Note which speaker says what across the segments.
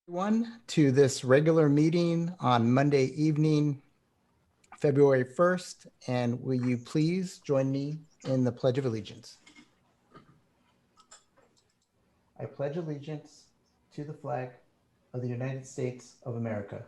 Speaker 1: Everyone, to this regular meeting on Monday evening, February 1st, and will you please join me in the Pledge of Allegiance? I pledge allegiance to the flag of the United States of America.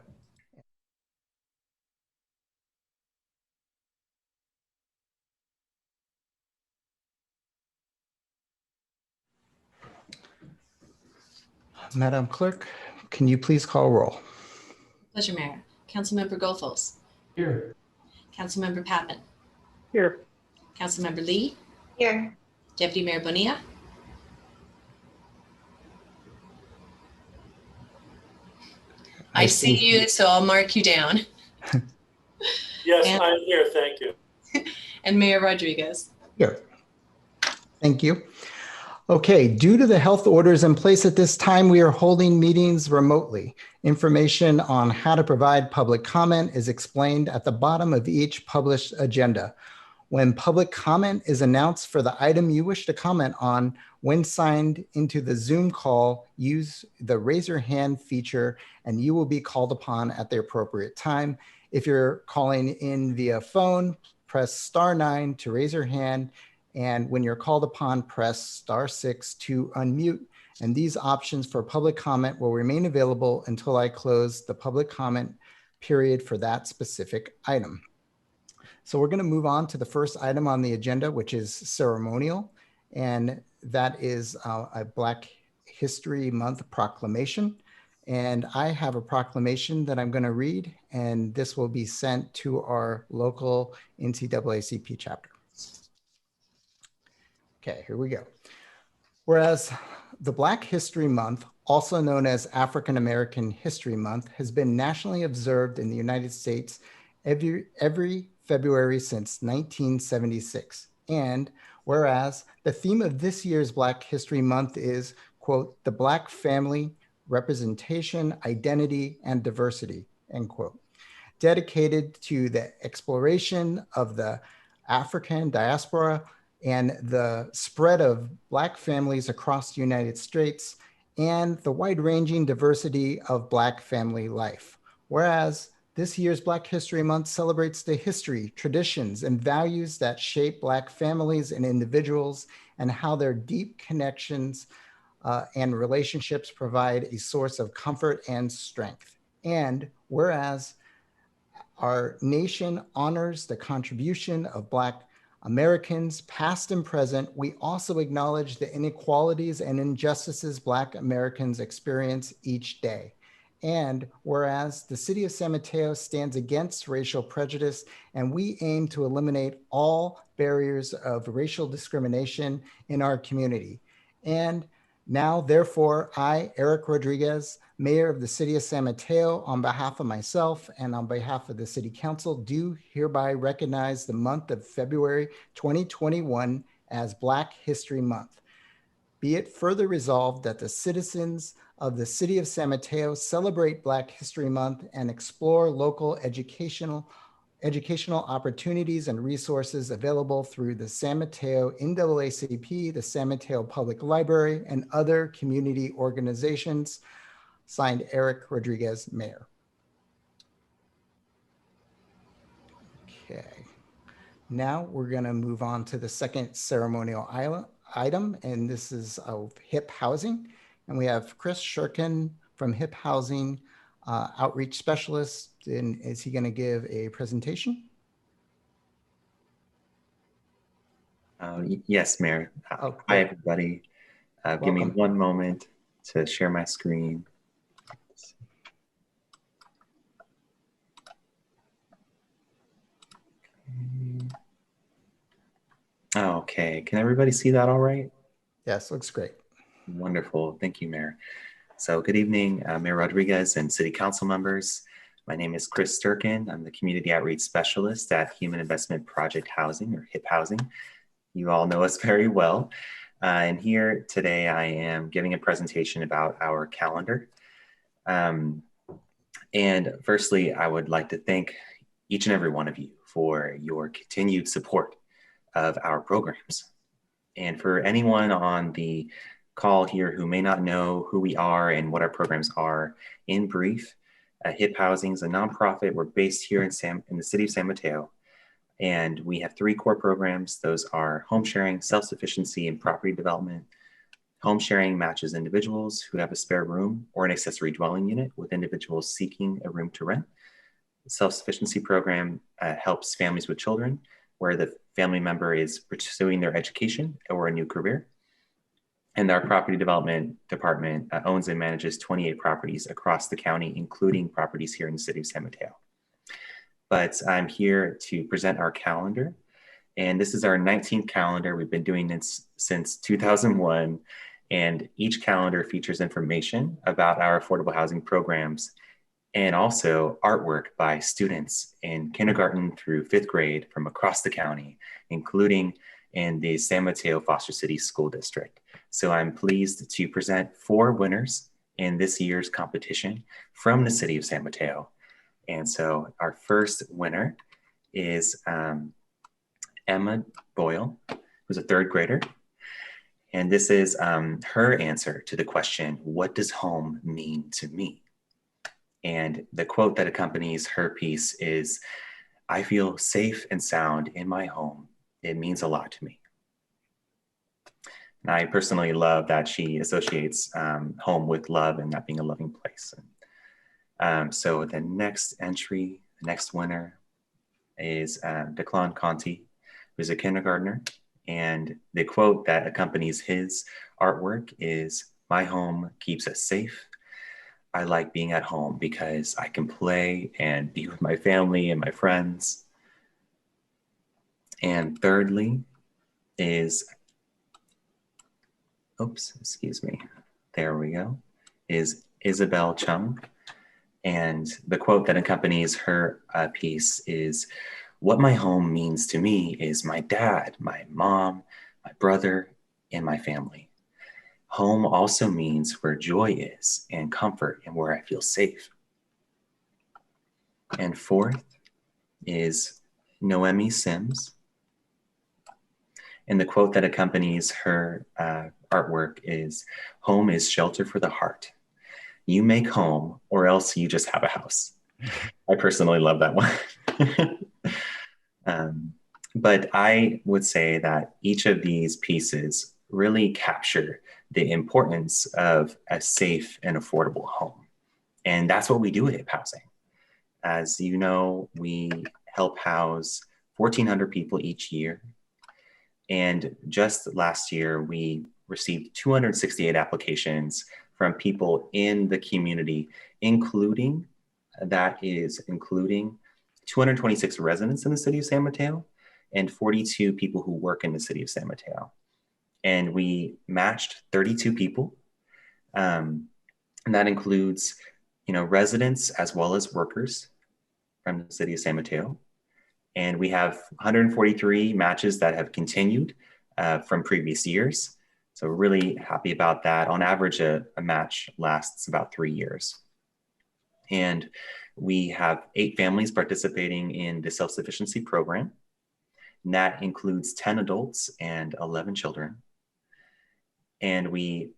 Speaker 1: Madam Clerk, can you please call roll?
Speaker 2: Pleasure, Mayor. Councilmember Goethals.
Speaker 1: Here.
Speaker 2: Councilmember Pappan.
Speaker 3: Here.
Speaker 2: Councilmember Lee.
Speaker 3: Here.
Speaker 2: Deputy Mayor Bonilla. I see you, so I'll mark you down.
Speaker 4: Yes, I'm here. Thank you.
Speaker 2: And Mayor Rodriguez.
Speaker 1: Here. Thank you. Okay, due to the health orders in place at this time, we are holding meetings remotely. Information on how to provide public comment is explained at the bottom of each published agenda. When public comment is announced for the item you wish to comment on, when signed into the Zoom call, use the raise your hand feature and you will be called upon at the appropriate time. If you're calling in via phone, press *9 to raise your hand. And when you're called upon, press *6 to unmute. And these options for public comment will remain available until I close the public comment period for that specific item. So we're going to move on to the first item on the agenda, which is ceremonial. And that is a Black History Month proclamation. And I have a proclamation that I'm going to read, and this will be sent to our local NCAACP chapter. Okay, here we go. Whereas the Black History Month, also known as African American History Month, has been nationally observed in the United States every February since 1976. And whereas the theme of this year's Black History Month is, quote, the Black family, representation, identity, and diversity, end quote, dedicated to the exploration of the African diaspora and the spread of Black families across the United States and the wide-ranging diversity of Black family life. Whereas this year's Black History Month celebrates the history, traditions, and values that shape Black families and individuals and how their deep connections and relationships provide a source of comfort and strength. And whereas our nation honors the contribution of Black Americans, past and present, we also acknowledge the inequalities and injustices Black Americans experience each day. And whereas the city of San Mateo stands against racial prejudice, and we aim to eliminate all barriers of racial discrimination in our community. And now, therefore, I, Eric Rodriguez, Mayor of the City of San Mateo, on behalf of myself and on behalf of the City Council, do hereby recognize the month of February 2021 as Black History Month. Be it further resolved that the citizens of the City of San Mateo celebrate Black History Month and explore local educational opportunities and resources available through the San Mateo NAACP, the San Mateo Public Library, and other community organizations. Signed, Eric Rodriguez, Mayor. Okay, now we're going to move on to the second ceremonial item, and this is of HIP Housing. And we have Chris Shurkin from HIP Housing, outreach specialist. And is he going to give a presentation?
Speaker 5: Yes, Mayor.
Speaker 1: Oh,
Speaker 5: hi, everybody. Give me one moment to share my screen. Okay, can everybody see that all right?
Speaker 1: Yes, looks great.
Speaker 5: Wonderful. Thank you, Mayor. So good evening, Mayor Rodriguez and City Council members. My name is Chris Sturkin. I'm the Community Outreach Specialist at Human Investment Project Housing, or HIP Housing. You all know us very well. And here today I am giving a presentation about our calendar. And firstly, I would like to thank each and every one of you for your continued support of our programs. And for anyone on the call here who may not know who we are and what our programs are. In brief, HIP Housing is a nonprofit. We're based here in the city of San Mateo. And we have 3 core programs. Those are home sharing, self-sufficiency, and property development. Home sharing matches individuals who have a spare room or an accessory dwelling unit with individuals seeking a room to rent. The self-sufficiency program helps families with children where the family member is pursuing their education or a new career. And our property development department owns and manages 28 properties across the county, including properties here in the city of San Mateo. But I'm here to present our calendar. And this is our 19th calendar. We've been doing this since 2001. And each calendar features information about our affordable housing programs and also artwork by students in kindergarten through 5th grade from across the county, including in the San Mateo Foster City School District. So I'm pleased to present 4 winners in this year's competition from the city of San Mateo. And so our first winner is Emma Boyle, who's a 3rd grader. And this is her answer to the question, what does home mean to me? And the quote that accompanies her piece is, I feel safe and sound in my home. It means a lot to me. And I personally love that she associates home with love and that being a loving place. So the next entry, the next winner is Declan Conti, who's a kindergartner. And the quote that accompanies his artwork is, my home keeps us safe. I like being at home because I can play and be with my family and my friends. And thirdly is, there we go, is Isabel Chung. And the quote that accompanies her piece is, what my home means to me is my dad, my mom, my brother, and my family. Home also means where joy is and comfort and where I feel safe. And 4th is Noemi Sims. And the quote that accompanies her artwork is, home is shelter for the heart. You make home or else you just have a house. I personally love that one. But I would say that each of these pieces really capture the importance of a safe and affordable home. And that's what we do at HIP Housing. As you know, we help house 1,400 people each year. And just last year, we received 268 applications from people in the community, including 226 residents in the city of San Mateo and 42 people who work in the city of San Mateo. And we matched 32 people. And that includes, residents as well as workers from the city of San Mateo. And we have 143 matches that have continued from previous years. So we're really happy about that. On average, a match lasts about 3 years. And we have 8 families participating in the self-sufficiency program. And that includes 10 adults and 11 children. And we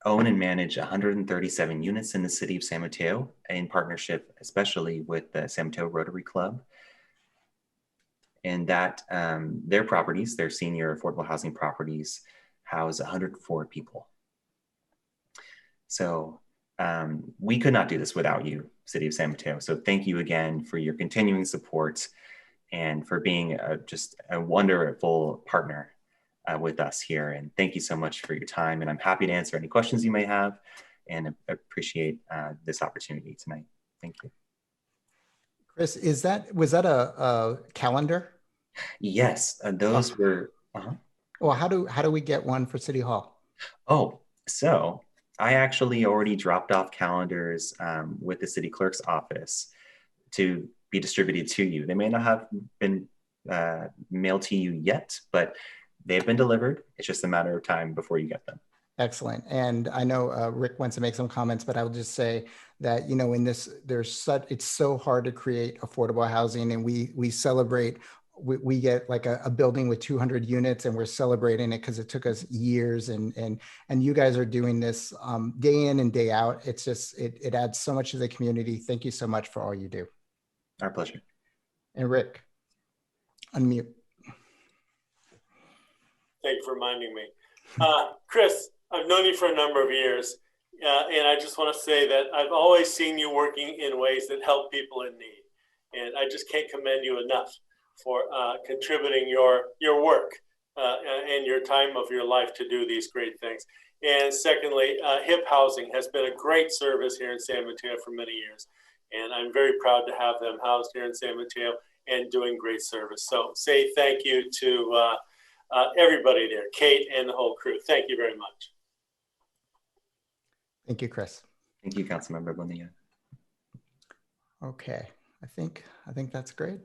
Speaker 5: own and manage 137 units in the city of San Mateo in partnership, especially with the San Mateo Rotary Club. And that their properties, their senior affordable housing properties, house 104 people. So we could not do this without you, City of San Mateo. So thank you again for your continuing support and for being just a wonderful partner with us here. And thank you so much for your time. And I'm happy to answer any questions you may have and appreciate this opportunity tonight. Thank you.
Speaker 1: Chris, was that a calendar?
Speaker 5: Yes, those were.
Speaker 1: Well, how do we get one for City Hall?
Speaker 5: Oh, so I actually already dropped off calendars with the city clerk's office to be distributed to you. They may not have been mailed to you yet, but they've been delivered. It's just a matter of time before you get them.
Speaker 1: Excellent. And I know Rick wants to make some comments, but I will just say that, in this, it's so hard to create affordable housing, and we celebrate we get like a building with 200 units and we're celebrating it because it took us years, and you guys are doing this day in and day out. It's just, it adds so much to the community. Thank you so much for all you do.
Speaker 5: Our pleasure.
Speaker 1: And Rick, unmute.
Speaker 4: Thank you for reminding me. Chris, I've known you for a number of years, and I just want to say that I've always seen you working in ways that help people in need. And I just can't commend you enough for contributing your work and your time of your life to do these great things. And secondly, HIP Housing has been a great service here in San Mateo for many years. And I'm very proud to have them housed here in San Mateo and doing great service. So say thank you to everybody there, Kate and the whole crew. Thank you very much.
Speaker 1: Thank you, Chris.
Speaker 5: Thank you, Councilmember Bonilla.
Speaker 1: Okay, I think that's great.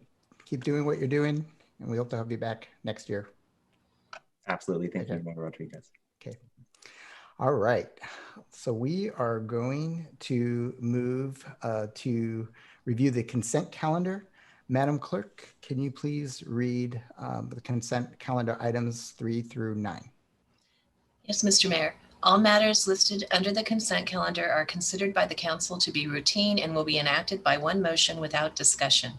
Speaker 1: Keep doing what you're doing, and we hope to have you back next year.
Speaker 5: Absolutely. Thank you, Member Rodriguez.
Speaker 1: Okay. All right. So we are going to move to review the consent calendar. Madam Clerk, can you please read the consent calendar items 3 through 9?
Speaker 2: Yes, Mr. Mayor. All matters listed under the consent calendar are considered by the council to be routine and will be enacted by one motion without discussion.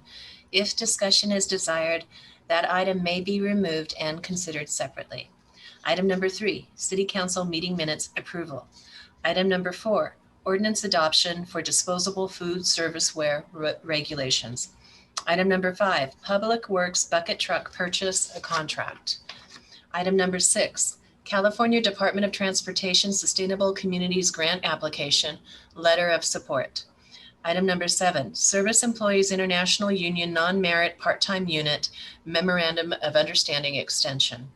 Speaker 2: If discussion is desired, that item may be removed and considered separately. Item number 3, City Council meeting minutes approval. Item number 4, ordinance adoption for disposable food serviceware regulations. Item number 5, Public Works bucket truck purchase a contract. Item number 6, California Department of Transportation Sustainable Communities Grant Application, Letter of Support. Item number 7, Service Employees International Union Non-Merit Part-Time Unit Memorandum of Understanding Extension.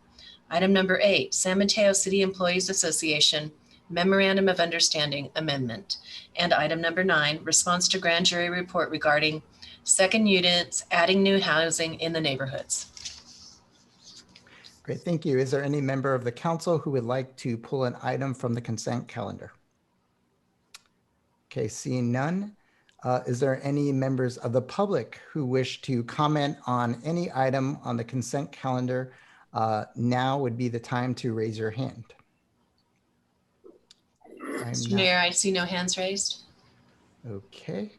Speaker 2: Item number 8, San Mateo City Employees Association Memorandum of Understanding Amendment. And item number 9, Response to Grand Jury Report regarding second units adding new housing in the neighborhoods.
Speaker 1: Great, thank you. Is there any member of the council who would like to pull an item from the consent calendar? Okay, seeing none. Is there any members of the public who wish to comment on any item on the consent calendar? Now would be the time to raise your hand.
Speaker 2: Mr. Mayor, I see no hands raised.
Speaker 1: Okay,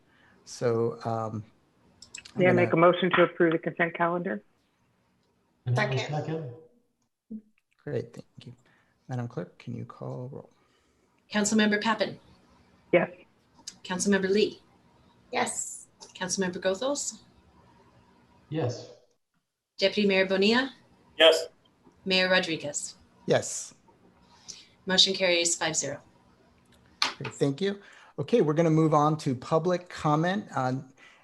Speaker 1: so
Speaker 3: May I make a motion to approve the consent calendar?
Speaker 6: Second.
Speaker 1: Great, thank you. Madam Clerk, can you call roll?
Speaker 2: Councilmember Pappen.
Speaker 3: Yes.
Speaker 2: Councilmember Lee.
Speaker 6: Yes.
Speaker 2: Councilmember Gothels.
Speaker 6: Yes.
Speaker 2: Deputy Mayor Bonilla.
Speaker 4: Yes.
Speaker 2: Mayor Rodriguez.
Speaker 1: Yes.
Speaker 2: Motion carries 5-0.
Speaker 1: Great, thank you. Okay, we're going to move on to public comment.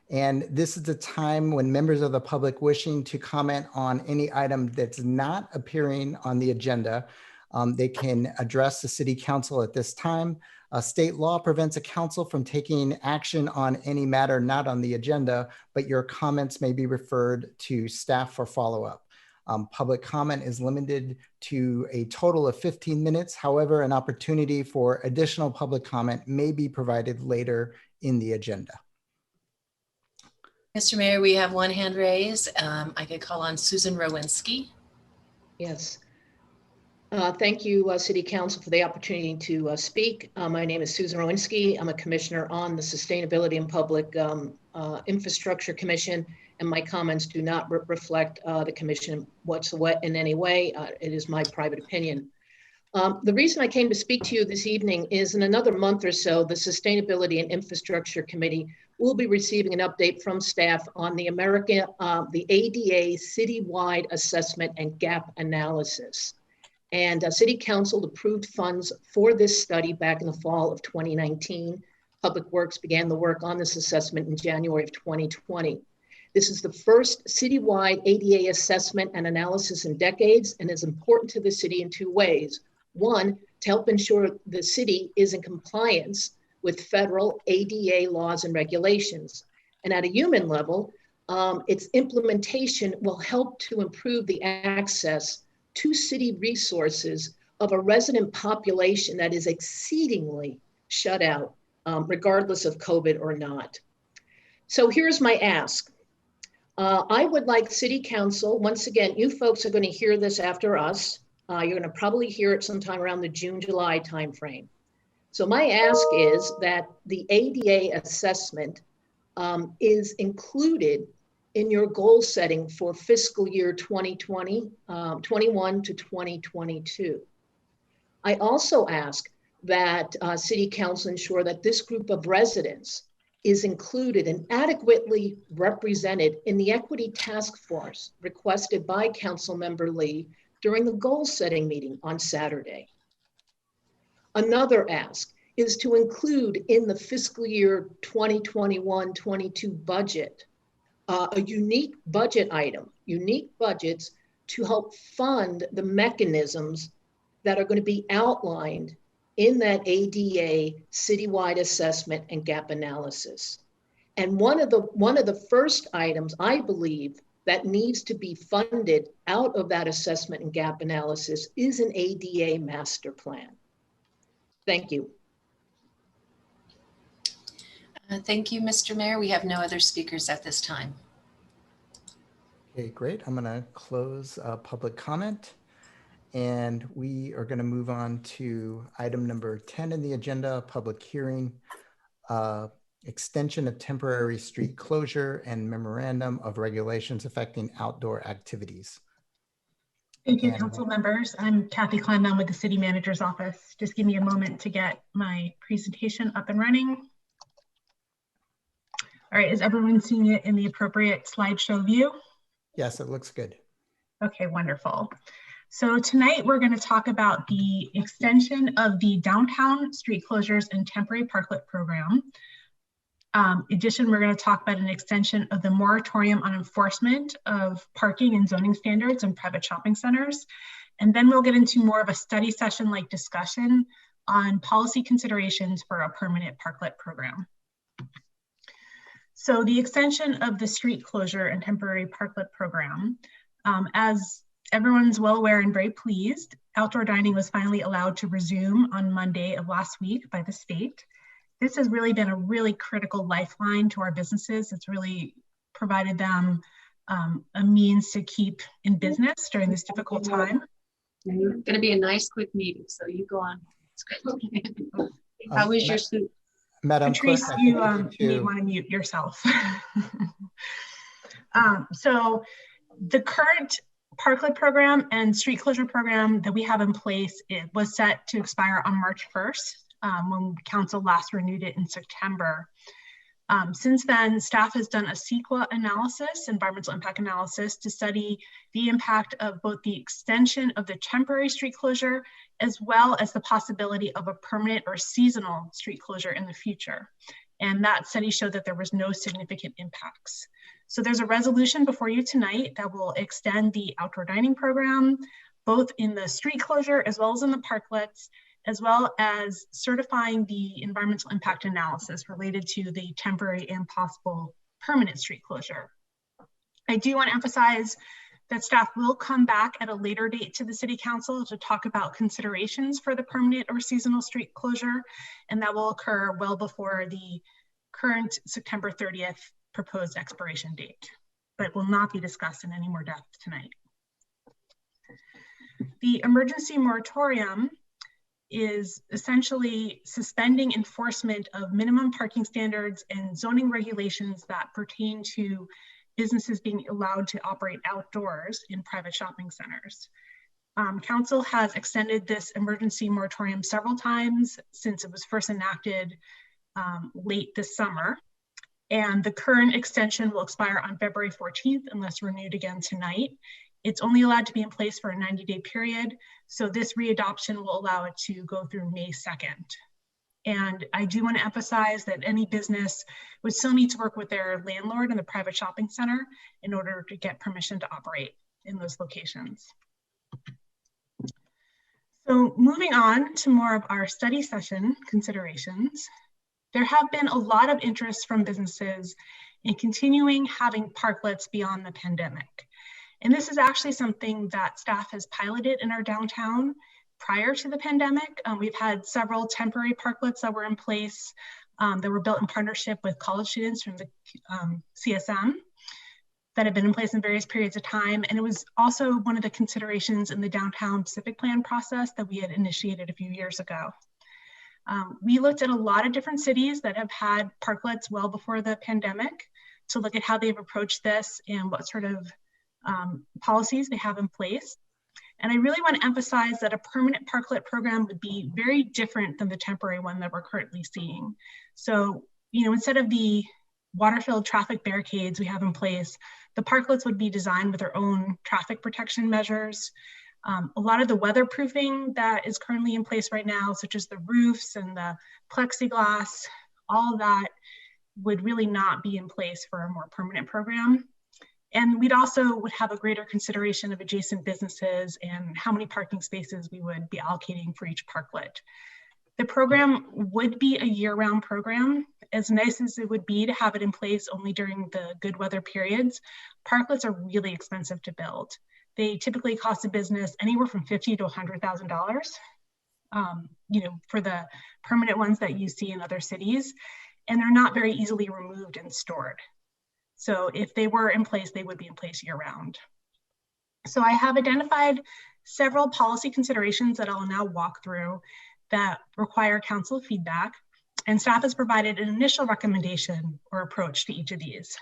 Speaker 1: And this is the time when members of the public wishing to comment on any item that's not appearing on the agenda, they can address the city council at this time. State law prevents a council from taking action on any matter not on the agenda, but your comments may be referred to staff for follow-up. Public comment is limited to a total of 15 minutes. However, an opportunity for additional public comment may be provided later in the agenda.
Speaker 2: Mr. Mayor, we have one hand raised. I could call on Susan Rowinski.
Speaker 7: Yes. Thank you, City Council, for the opportunity to speak. My name is Susan Rowinski. I'm a commissioner on the Sustainability and Public Infrastructure Commission, and my comments do not reflect the commission whatsoever in any way. It is my private opinion. The reason I came to speak to you this evening is in another month or so, the Sustainability and Infrastructure Committee will be receiving an update from staff on the ADA citywide assessment and gap analysis. And City Council approved funds for this study back in the fall of 2019. Public Works began the work on this assessment in January of 2020. This is the first citywide ADA assessment and analysis in decades and is important to the city in two ways. One, to help ensure the city is in compliance with federal ADA laws and regulations. And at a human level, its implementation will help to improve the access to city resources of a resident population that is exceedingly shut out, regardless of COVID or not. So here's my ask. I would like City Council, once again, you folks are going to hear this after us. You're going to probably hear it sometime around the June, July timeframe. So my ask is that the ADA assessment is included in your goal setting for fiscal year 2020, 21 to 2022. I also ask that City Council ensure that this group of residents is included and adequately represented in the equity task force requested by Councilmember Lee during the goal setting meeting on Saturday. Another ask is to include in the fiscal year 2021-22 budget a unique budget item, unique budgets to help fund the mechanisms that are going to be outlined in that ADA citywide assessment and gap analysis. And one of the first items I believe that needs to be funded out of that assessment and gap analysis is an ADA master plan. Thank you.
Speaker 2: Thank you, Mr. Mayor. We have no other speakers at this time.
Speaker 1: Okay, great. I'm going to close public comment. And we are going to move on to item number 10 in the agenda, public hearing, extension of temporary street closure and memorandum of regulations affecting outdoor activities.
Speaker 8: Thank you, council members. I'm Kathy Kleinbaum with the City Manager's Office. Just give me a moment to get my presentation up and running. All right, is everyone seeing it in the appropriate slideshow view?
Speaker 1: Yes, it looks good.
Speaker 8: Okay, wonderful. So tonight we're going to talk about the extension of the downtown street closures and temporary parklet program. In addition, we're going to talk about an extension of the moratorium on enforcement of parking and zoning standards in private shopping centers. And then we'll get into more of a study session-like discussion on policy considerations for a permanent parklet program. So the extension of the street closure and temporary parklet program, as everyone's well aware and very pleased, outdoor dining was finally allowed to resume on Monday of last week by the state. This has really been a really critical lifeline to our businesses. It's really provided them a means to keep in business during this difficult time.
Speaker 2: It's going to be a nice, quick meeting, so you go on. How was your soup?
Speaker 1: Madam
Speaker 8: Patrice,
Speaker 1: Clerk,
Speaker 8: you may want to mute yourself. So the current parklet program and street closure program that we have in place, it was set to expire on March 1st when council last renewed it in September. Since then, staff has done a CEQA analysis, environmental impact analysis, to study the impact of both the extension of the temporary street closure as well as the possibility of a permanent or seasonal street closure in the future. And that study showed that there was no significant impacts. So there's a resolution before you tonight that will extend the outdoor dining program, both in the street closure as well as in the parklets, as well as certifying the environmental impact analysis related to the temporary and possible permanent street closure. I do want to emphasize that staff will come back at a later date to the City Council to talk about considerations for the permanent or seasonal street closure, and that will occur well before the current September 30th proposed expiration date, but will not be discussed in any more depth tonight. The emergency moratorium is essentially suspending enforcement of minimum parking standards and zoning regulations that pertain to businesses being allowed to operate outdoors in private shopping centers. Council has extended this emergency moratorium several times since it was first enacted late this summer. And the current extension will expire on February 14th unless renewed again tonight. It's only allowed to be in place for a 90-day period. So this readoption will allow it to go through May 2nd. And I do want to emphasize that any business would still need to work with their landlord in the private shopping center in order to get permission to operate in those locations. So moving on to more of our study session considerations, there have been a lot of interest from businesses in continuing having parklets beyond the pandemic. And this is actually something that staff has piloted in our downtown prior to the pandemic. We've had several temporary parklets that were in place that were built in partnership with college students from the CSM. that have been in place in various periods of time. And it was also one of the considerations in the downtown civic plan process that we had initiated a few years ago. We looked at a lot of different cities that have had parklets well before the pandemic to look at how they've approached this and what sort of policies they have in place. And I really want to emphasize that a permanent parklet program would be very different than the temporary one that we're currently seeing. So, instead of the water-filled traffic barricades we have in place, the parklets would be designed with their own traffic protection measures. A lot of the weatherproofing that is currently in place right now, such as the roofs and the plexiglass, all that would really not be in place for a more permanent program. And we'd also would have a greater consideration of adjacent businesses and how many parking spaces we would be allocating for each parklet. The program would be a year-round program. As nice as it would be to have it in place only during the good weather periods, parklets are really expensive to build. They typically cost a business anywhere from $50,000 to $100,000, for the permanent ones that you see in other cities, and they're not very easily removed and stored. So if they were in place, they would be in place year-round. So I have identified several policy considerations that I'll now walk through that require council feedback, and staff has provided an initial recommendation or approach to each of these.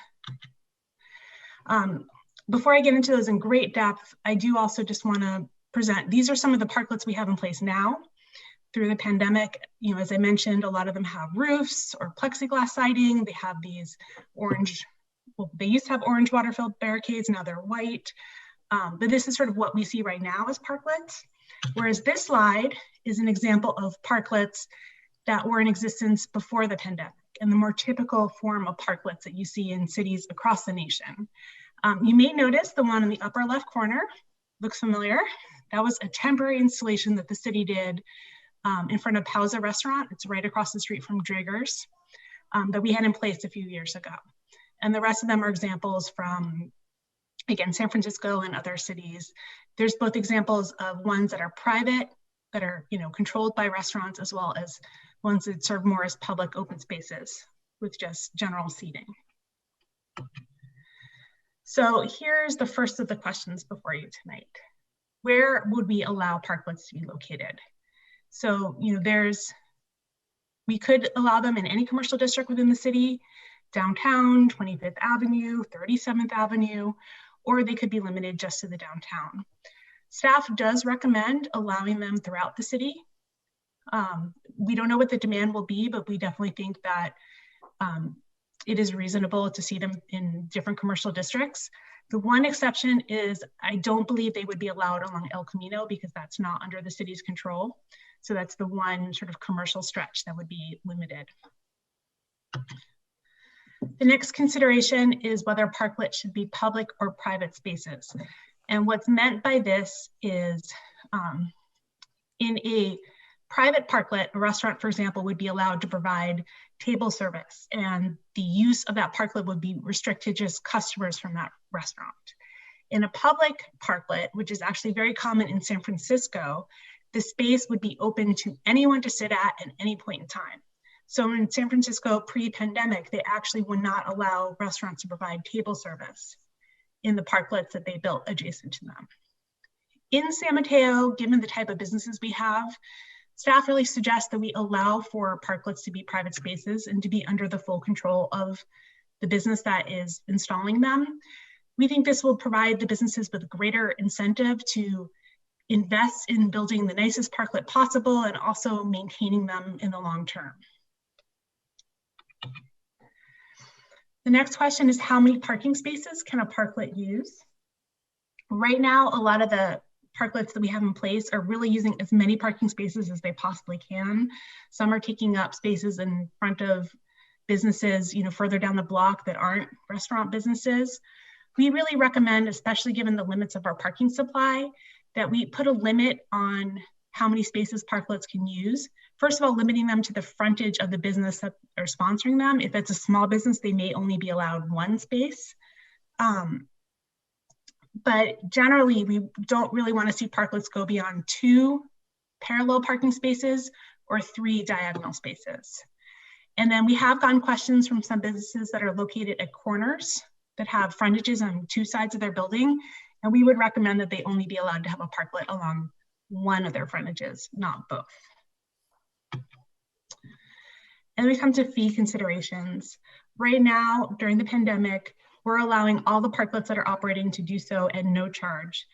Speaker 8: Before I get into those in great depth, I do also just want to present, these are some of the parklets we have in place now. Through the pandemic, as I mentioned, a lot of them have roofs or plexiglass siding. They have these orange, well, they used to have orange water-filled barricades, now they're white. But this is sort of what we see right now as parklets. Whereas this slide is an example of parklets that were in existence before the pandemic and the more typical form of parklets that you see in cities across the nation. You may notice the one in the upper left corner looks familiar. That was a temporary installation that the city did in front of Pauza restaurant. It's right across the street from Draeger's that we had in place a few years ago. And the rest of them are examples from, again, San Francisco and other cities. There's both examples of ones that are private, that are controlled by restaurants, as well as ones that serve more as public open spaces with just general seating. So here's the first of the questions before you tonight. Where would we allow parklets to be located? So, we could allow them in any commercial district within the city, downtown, 25th Avenue, 37th Avenue, or they could be limited just to the downtown. Staff does recommend allowing them throughout the city. We don't know what the demand will be, but we definitely think that it is reasonable to see them in different commercial districts. The one exception is I don't believe they would be allowed along El Camino because that's not under the city's control. So that's the one sort of commercial stretch that would be limited. The next consideration is whether parklets should be public or private spaces. And what's meant by this is in a private parklet, a restaurant, for example, would be allowed to provide table service, and the use of that parklet would be restricted to just customers from that restaurant. In a public parklet, which is actually very common in San Francisco, the space would be open to anyone to sit at any point in time. So in San Francisco pre-pandemic, they actually would not allow restaurants to provide table service in the parklets that they built adjacent to them. In San Mateo, given the type of businesses we have, staff really suggests that we allow for parklets to be private spaces and to be under the full control of the business that is installing them. We think this will provide the businesses with greater incentive to invest in building the nicest parklet possible and also maintaining them in the long term. The next question is, how many parking spaces can a parklet use? Right now, a lot of the parklets that we have in place are really using as many parking spaces as they possibly can. Some are taking up spaces in front of businesses, further down the block that aren't restaurant businesses. We really recommend, especially given the limits of our parking supply, that we put a limit on how many spaces parklets can use. First of all, limiting them to the frontage of the business that are sponsoring them. If it's a small business, they may only be allowed one space. But generally, we don't really want to see parklets go beyond 2 parallel parking spaces or 3 diagonal spaces. And then we have gotten questions from some businesses that are located at corners that have frontages on 2 sides of their building, and we would recommend that they only be allowed to have a parklet along one of their frontages, not both. And we come to fee considerations. Right now, during the pandemic, we're allowing all the parklets that are operating to do so at no charge.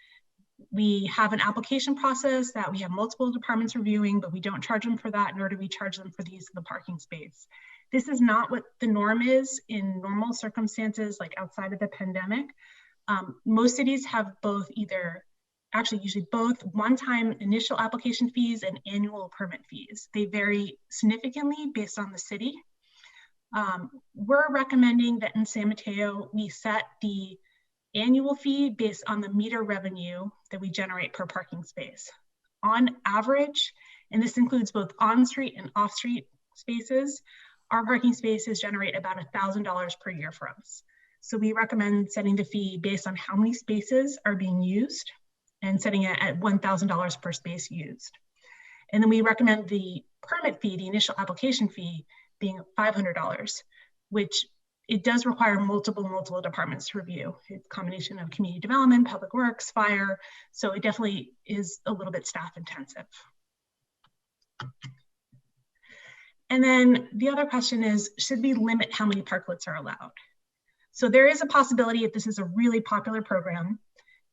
Speaker 8: We have an application process that we have multiple departments reviewing, but we don't charge them for that, nor do we charge them for the use of the parking space. This is not what the norm is in normal circumstances, like outside of the pandemic. Most cities have both usually both one-time initial application fees and annual permit fees. They vary significantly based on the city. We're recommending that in San Mateo, we set the annual fee based on the meter revenue that we generate per parking space. On average, and this includes both on-street and off-street spaces, our parking spaces generate about $1,000 per year for us. So we recommend setting the fee based on how many spaces are being used and setting it at $1,000 per space used. And then we recommend the permit fee, the initial application fee, being $500, which it does require multiple departments to review. It's a combination of community development, public works, fire. So it definitely is a little bit staff intensive. And then the other question is, should we limit how many parklets are allowed? So there is a possibility, if this is a really popular program,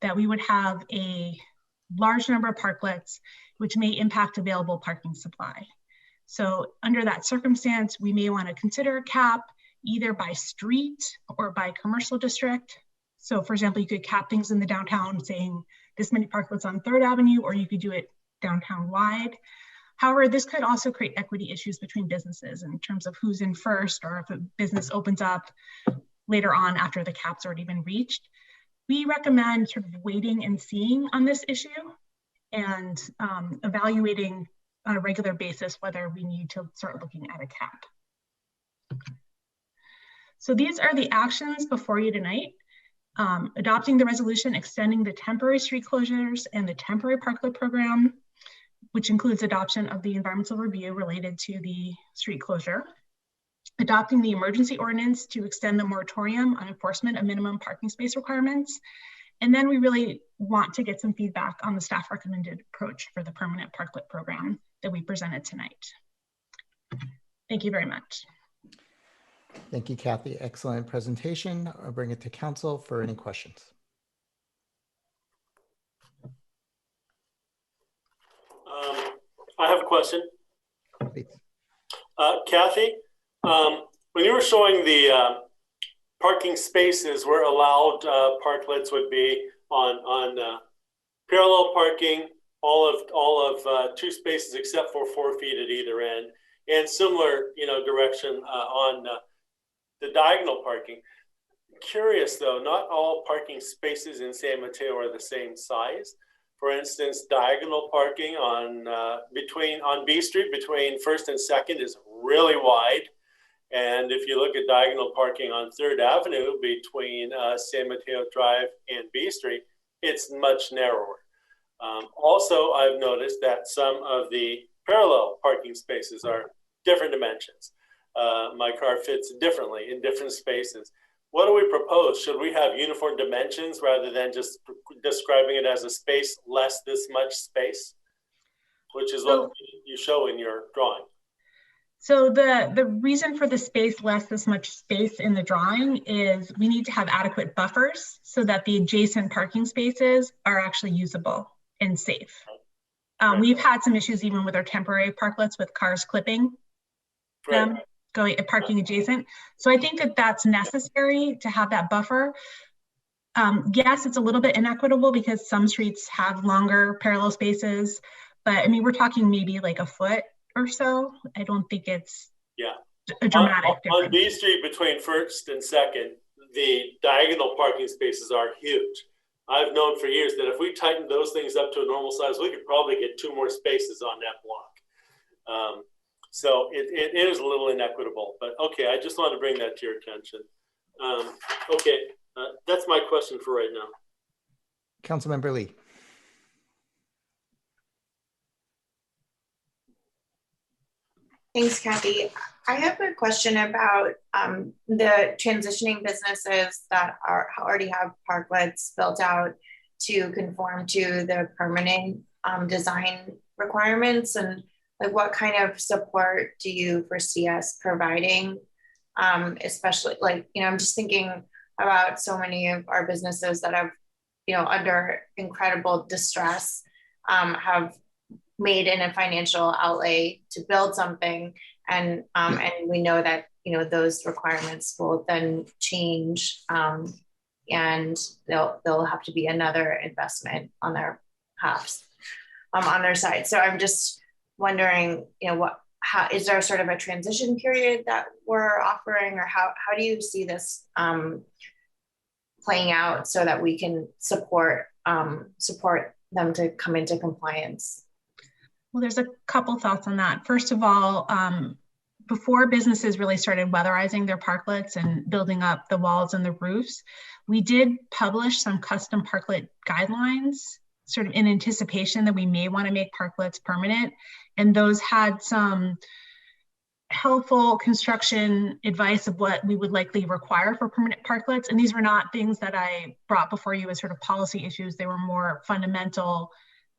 Speaker 8: that we would have a large number of parklets, which may impact available parking supply. So under that circumstance, we may want to consider a cap either by street or by commercial district. So for example, you could cap things in the downtown saying this many parklets on 3rd Avenue, or you could do it downtown wide. However, this could also create equity issues between businesses in terms of who's in first, or if a business opens up later on after the cap's already been reached. We recommend sort of waiting and seeing on this issue and evaluating on a regular basis whether we need to start looking at a cap. So these are the actions before you tonight. Adopting the resolution extending the temporary street closures and the temporary parklet program, which includes adoption of the environmental review related to the street closure. Adopting the emergency ordinance to extend the moratorium on enforcement of minimum parking space requirements. And then we really want to get some feedback on the staff recommended approach for the permanent parklet program that we presented tonight. Thank you very much.
Speaker 1: Thank you, Kathy. Excellent presentation. I'll bring it to council for any questions.
Speaker 4: I have a question.
Speaker 1: Please.
Speaker 4: Kathy, when you were showing the parking spaces where allowed parklets would be on parallel parking, all of 2 spaces except for 4 feet at either end, and similar, direction on the diagonal parking. Curious though, not all parking spaces in San Mateo are the same size. For instance, diagonal parking on B Street between 1st and 2nd is really wide. And if you look at diagonal parking on 3rd Avenue between San Mateo Drive and B Street, it's much narrower. Also, I've noticed that some of the parallel parking spaces are different dimensions. My car fits differently in different spaces. What do we propose? Should we have uniform dimensions rather than just describing it as a space less this much space, which is what you show in your drawing?
Speaker 8: So the reason for the space less this much space in the drawing is we need to have adequate buffers so that the adjacent parking spaces are actually usable and safe. We've had some issues even with our temporary parklets with cars clipping them, parking adjacent. So I think that that's necessary to have that buffer. Yes, it's a little bit inequitable because some streets have longer parallel spaces, but I mean, we're talking maybe like a foot or so. I don't think it's a dramatic difference.
Speaker 4: On B Street between 1st and 2nd, the diagonal parking spaces are huge. I've known for years that if we tightened those things up to a normal size, we could probably get 2 more spaces on that block. So it is a little inequitable, but okay, I just wanted to bring that to your attention. That's my question for right now.
Speaker 1: Councilmember Lee.
Speaker 6: Thanks, Kathy. I have a question about the transitioning businesses that already have parklets built out to conform to the permanent design requirements, and like what kind of support do you foresee us providing? Especially like, I'm just thinking about so many of our businesses that have, under incredible distress, have made in a financial outlay to build something, and we know that those requirements will then change, and they'll have to be another investment on their halves, on their side. So I'm just wondering, how is there sort of a transition period that we're offering, or how do you see this playing out so that we can support them to come into compliance?
Speaker 8: Well, there's a couple thoughts on that. First of all, before businesses really started weatherizing their parklets and building up the walls and the roofs, we did publish some custom parklet guidelines, sort of in anticipation that we may want to make parklets permanent. And those had some helpful construction advice of what we would likely require for permanent parklets. And these were not things that I brought before you as sort of policy issues. They were more fundamental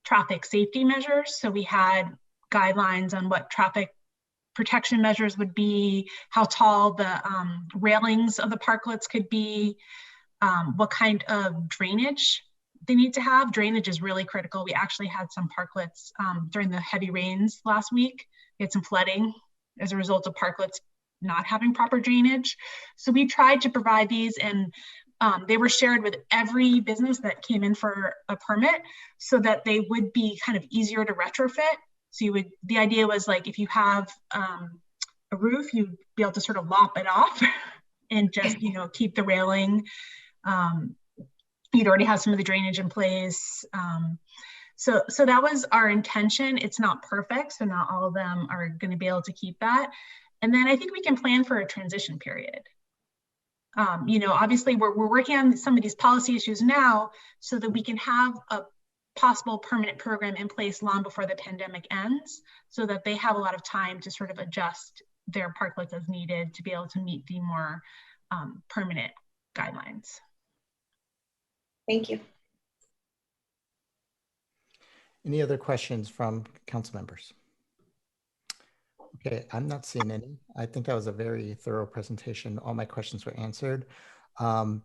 Speaker 8: traffic safety measures. So we had guidelines on what traffic protection measures would be, how tall the railings of the parklets could be, what kind of drainage they need to have. Drainage is really critical. We actually had some parklets during the heavy rains last week. We had some flooding as a result of parklets not having proper drainage. So we tried to provide these, and they were shared with every business that came in for a permit so that they would be kind of easier to retrofit. So the idea was like, if you have a roof, you'd be able to sort of lop it off and just, keep the railing. You'd already have some of the drainage in place. So that was our intention. It's not perfect, so not all of them are going to be able to keep that. And then I think we can plan for a transition period. Obviously we're working on some of these policy issues now so that we can have a possible permanent program in place long before the pandemic ends, so that they have a lot of time to sort of adjust their parklets as needed to be able to meet the more permanent guidelines.
Speaker 6: Thank you.
Speaker 1: Any other questions from council members? Okay, I'm not seeing any. I think that was a very thorough presentation. All my questions were answered. Or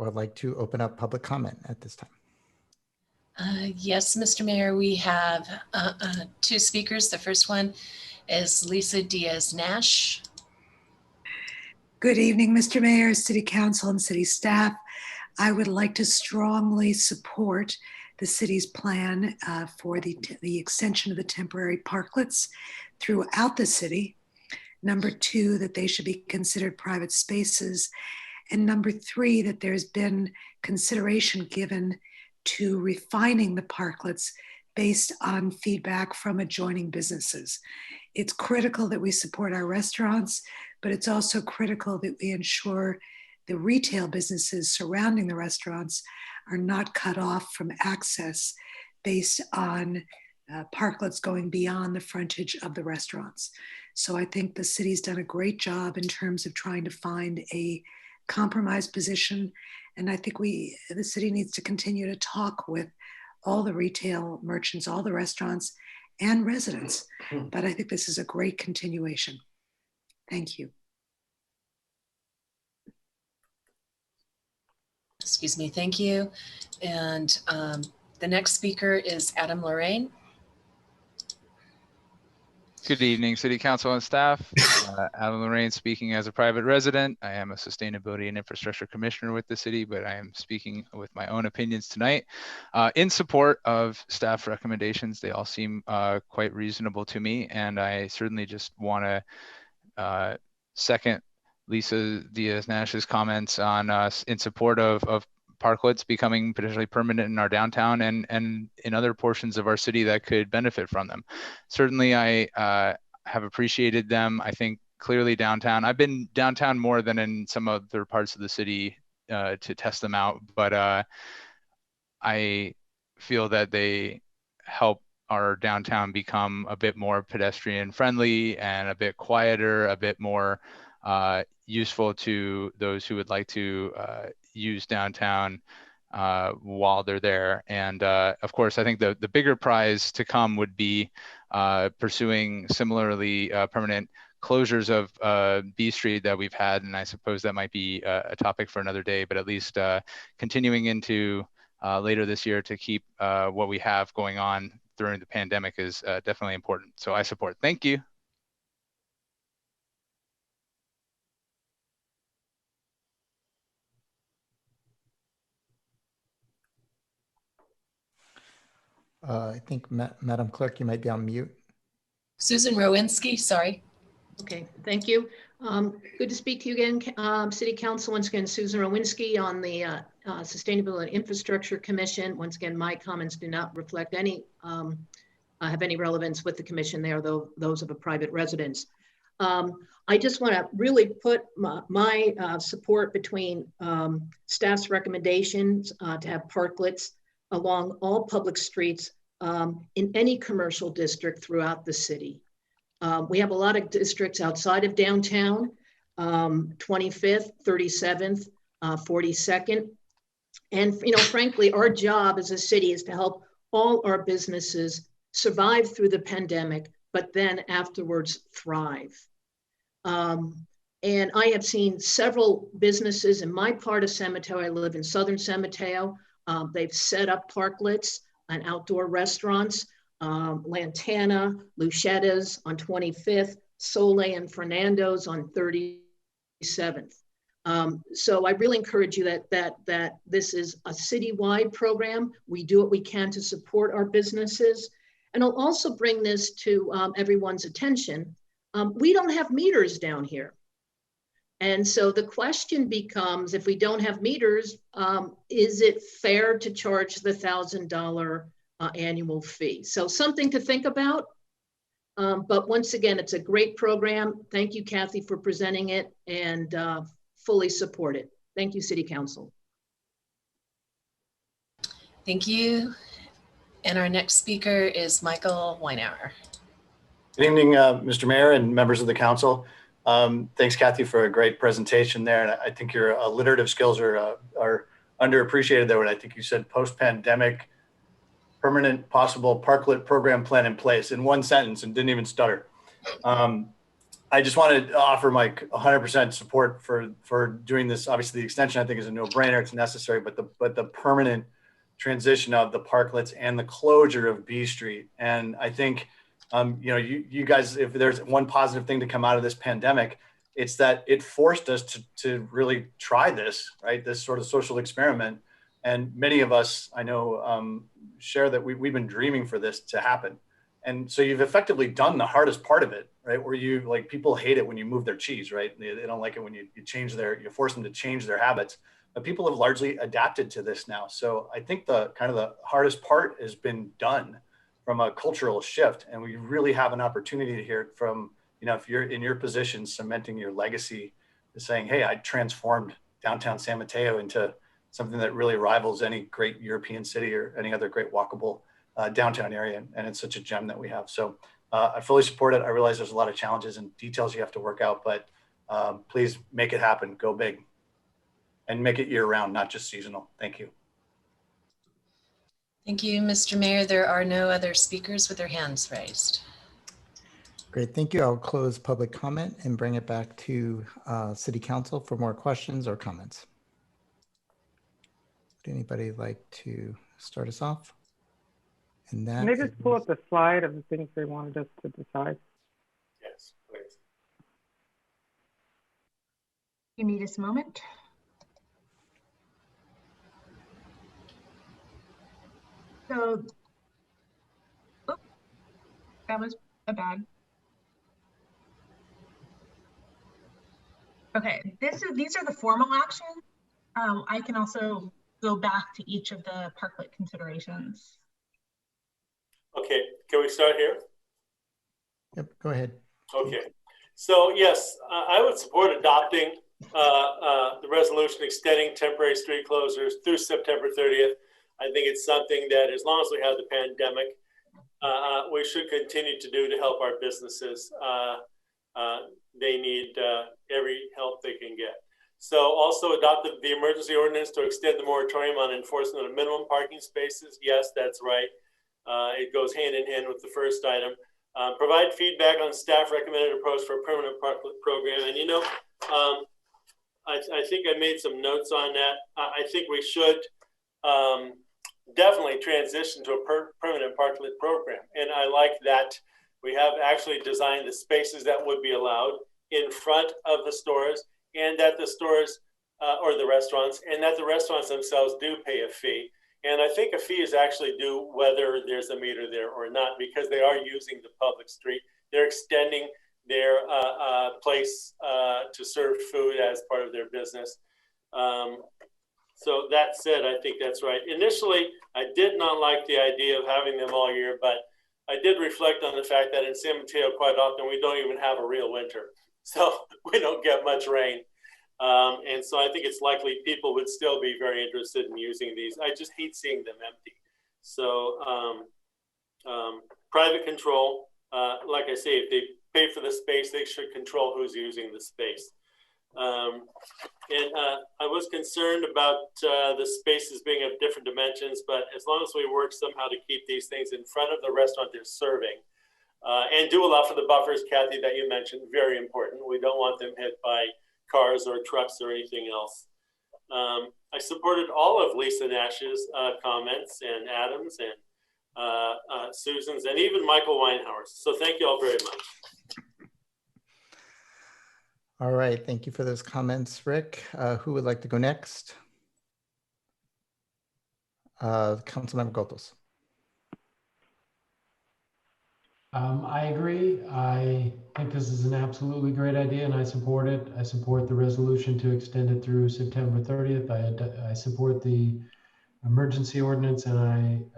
Speaker 1: I'd like to open up public comment at this time.
Speaker 2: Yes, Mr. Mayor, we have two speakers. The first one is Lisa Diaz-Nash.
Speaker 9: Good evening, Mr. Mayor, City Council, and City staff. I would like to strongly support the city's plan for the extension of the temporary parklets throughout the city. Number two, that they should be considered private spaces. And number three, that there's been consideration given to refining the parklets based on feedback from adjoining businesses. It's critical that we support our restaurants, but it's also critical that we ensure the retail businesses surrounding the restaurants are not cut off from access based on parklets going beyond the frontage of the restaurants. So I think the city's done a great job in terms of trying to find a compromise position. And I think the city needs to continue to talk with all the retail merchants, all the restaurants and residents. But I think this is a great continuation. Thank you.
Speaker 2: Excuse me, thank you. And the next speaker is Adam Lorraine.
Speaker 10: Good evening, City Council and staff. Adam Lorraine speaking as a private resident. I am a Sustainability and Infrastructure Commissioner with the city, but I am speaking with my own opinions tonight. In support of staff recommendations, they all seem quite reasonable to me, and I certainly just want to second Lisa Diaz-Nash's comments on in support of parklets becoming potentially permanent in our downtown and in other portions of our city that could benefit from them. Certainly, I have appreciated them. I think clearly downtown, I've been downtown more than in some other parts of the city to test them out, but I feel that they help our downtown become a bit more pedestrian friendly and a bit quieter, a bit more useful to those who would like to use downtown while they're there. And of course, I think the bigger prize to come would be pursuing similarly permanent closures of B Street that we've had. And I suppose that might be a topic for another day, but at least continuing into later this year to keep what we have going on during the pandemic is definitely important. So I support. Thank you.
Speaker 1: I think, Madam Clerk, you might be on mute.
Speaker 2: Susan Rowinski, sorry.
Speaker 7: Okay, thank you. Good to speak to you again, City Council. Once again, Susan Rowinski on the Sustainability and Infrastructure Commission. Once again, my comments do not reflect any, have any relevance with the commission. They are those of a private residence. I just want to really put my support between staff's recommendations to have parklets along all public streets in any commercial district throughout the city. We have a lot of districts outside of downtown, 25th, 37th, 42nd. And, you know, frankly, our job as a city is to help all our businesses survive through the pandemic, but then afterwards thrive. And I have seen several businesses in my part of San Mateo. I live in Southern San Mateo. They've set up parklets and outdoor restaurants. Lantana, Lucetta's on 25th, Soleil and Fernando's on 37th. So I really encourage you that this is a citywide program. We do what we can to support our businesses. And I'll also bring this to everyone's attention. We don't have meters down here. And so the question becomes, if we don't have meters, is it fair to charge the $1,000 annual fee? So something to think about. But once again, it's a great program. Thank you, Kathy, for presenting it, and fully support it. Thank you, City Council.
Speaker 2: Thank you. And our next speaker is Michael Weinauer.
Speaker 11: Good evening, Mr. Mayor and members of the council. Thanks, Kathy, for a great presentation there. And I think your alliterative skills are underappreciated there. And I think you said post-pandemic, permanent possible parklet program plan in place in one sentence and didn't even stutter. I just wanted to offer my 100% support for doing this. Obviously, the extension I think is a no-brainer. It's necessary, but the permanent transition of the parklets and the closure of B Street. And I think, you know, you guys, if there's one positive thing to come out of this pandemic, it's that it forced us to really try this, right? This sort of social experiment. And many of us, I know, share that we've been dreaming for this to happen. And so you've effectively done the hardest part of it, right? Where you, like, people hate it when you move their cheese, right? They don't like it when you force them to change their habits. But people have largely adapted to this now. So I think the kind of the hardest part has been done from a cultural shift. And we really have an opportunity to hear it from, you know, if you're in your position, cementing your legacy, to saying, hey, I transformed downtown San Mateo into something that really rivals any great European city or any other great walkable downtown area. And it's such a gem that we have. So I fully support it. I realize there's a lot of challenges and details you have to work out, but please make it happen, go big, and make it year round, not just seasonal. Thank you.
Speaker 2: Thank you, Mr. Mayor. There are no other speakers with their hands raised.
Speaker 1: Great, thank you. I'll close public comment and bring it back to City Council for more questions or comments. Would anybody like to start us off? And that
Speaker 3: Can they just pull up the slide of the things they wanted us to decide?
Speaker 4: Yes, please.
Speaker 8: Give me just a moment. So, oops, that was a bad. Okay, these are the formal actions. I can also go back to each of the parklet considerations.
Speaker 4: Okay, can we start here?
Speaker 1: Yep, go ahead.
Speaker 4: Okay, so yes, I would support adopting the resolution extending temporary street closures through September 30th. I think it's something that, as long as we have the pandemic, we should continue to do to help our businesses. They need every help they can get. So also adopted the emergency ordinance to extend the moratorium on enforcement of minimum parking spaces. Yes, that's right. It goes hand in hand with the first item. Provide feedback on staff recommended approach for a permanent parklet program. And you know, I think I made some notes on that. I think we should definitely transition to a permanent parklet program. And I like that we have actually designed the spaces that would be allowed in front of the stores, and that the stores or the restaurants, and that the restaurants themselves do pay a fee. And I think a fee is actually due whether there's a meter there or not, because they are using the public street. They're extending their place to serve food as part of their business. So that said, I think that's right. Initially, I did not like the idea of having them all year, but I did reflect on the fact that in San Mateo, quite often, we don't even have a real winter. So we don't get much rain. And so I think it's likely people would still be very interested in using these. I just hate seeing them empty. So private control, like I say, if they pay for the space, they should control who's using the space. I was concerned about the spaces being of different dimensions, but as long as we work somehow to keep these things in front of the restaurant they're serving, and do allow for the buffers, Kathy, that you mentioned, very important. We don't want them hit by cars or trucks or anything else. I supported all of Lisa Nash's comments, and Adam's, and Susan's, and even Michael Weinhauer's. So thank you all very much.
Speaker 1: All right, thank you for those comments, Rick. Who would like to go next? Councilmember Gotos.
Speaker 12: I agree. I think this is an absolutely great idea, and I support it. I support the resolution to extend it through September 30th. I support the emergency ordinance, and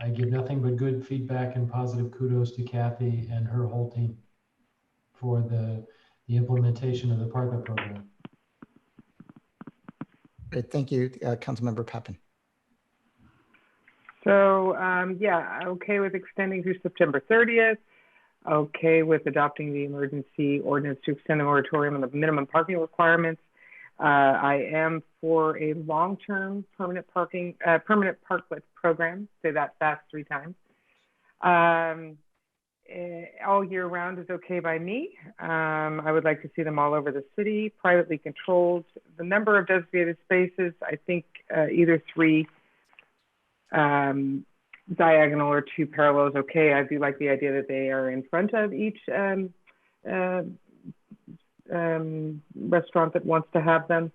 Speaker 12: I give nothing but good feedback and positive kudos to Kathy and her whole team for the implementation of the parklet program.
Speaker 1: Great, thank you, Councilmember Pappen.
Speaker 3: So yeah, okay with extending through September 30th. Okay with adopting the emergency ordinance to extend the moratorium on the minimum parking requirements. I am for a long-term permanent parklet program. Say that fast 3 times. All year round is okay by me. I would like to see them all over the city, privately controlled. The number of designated spaces, I think either 3 diagonal or 2 parallel is okay. I do like the idea that they are in front of each restaurant that wants to have them.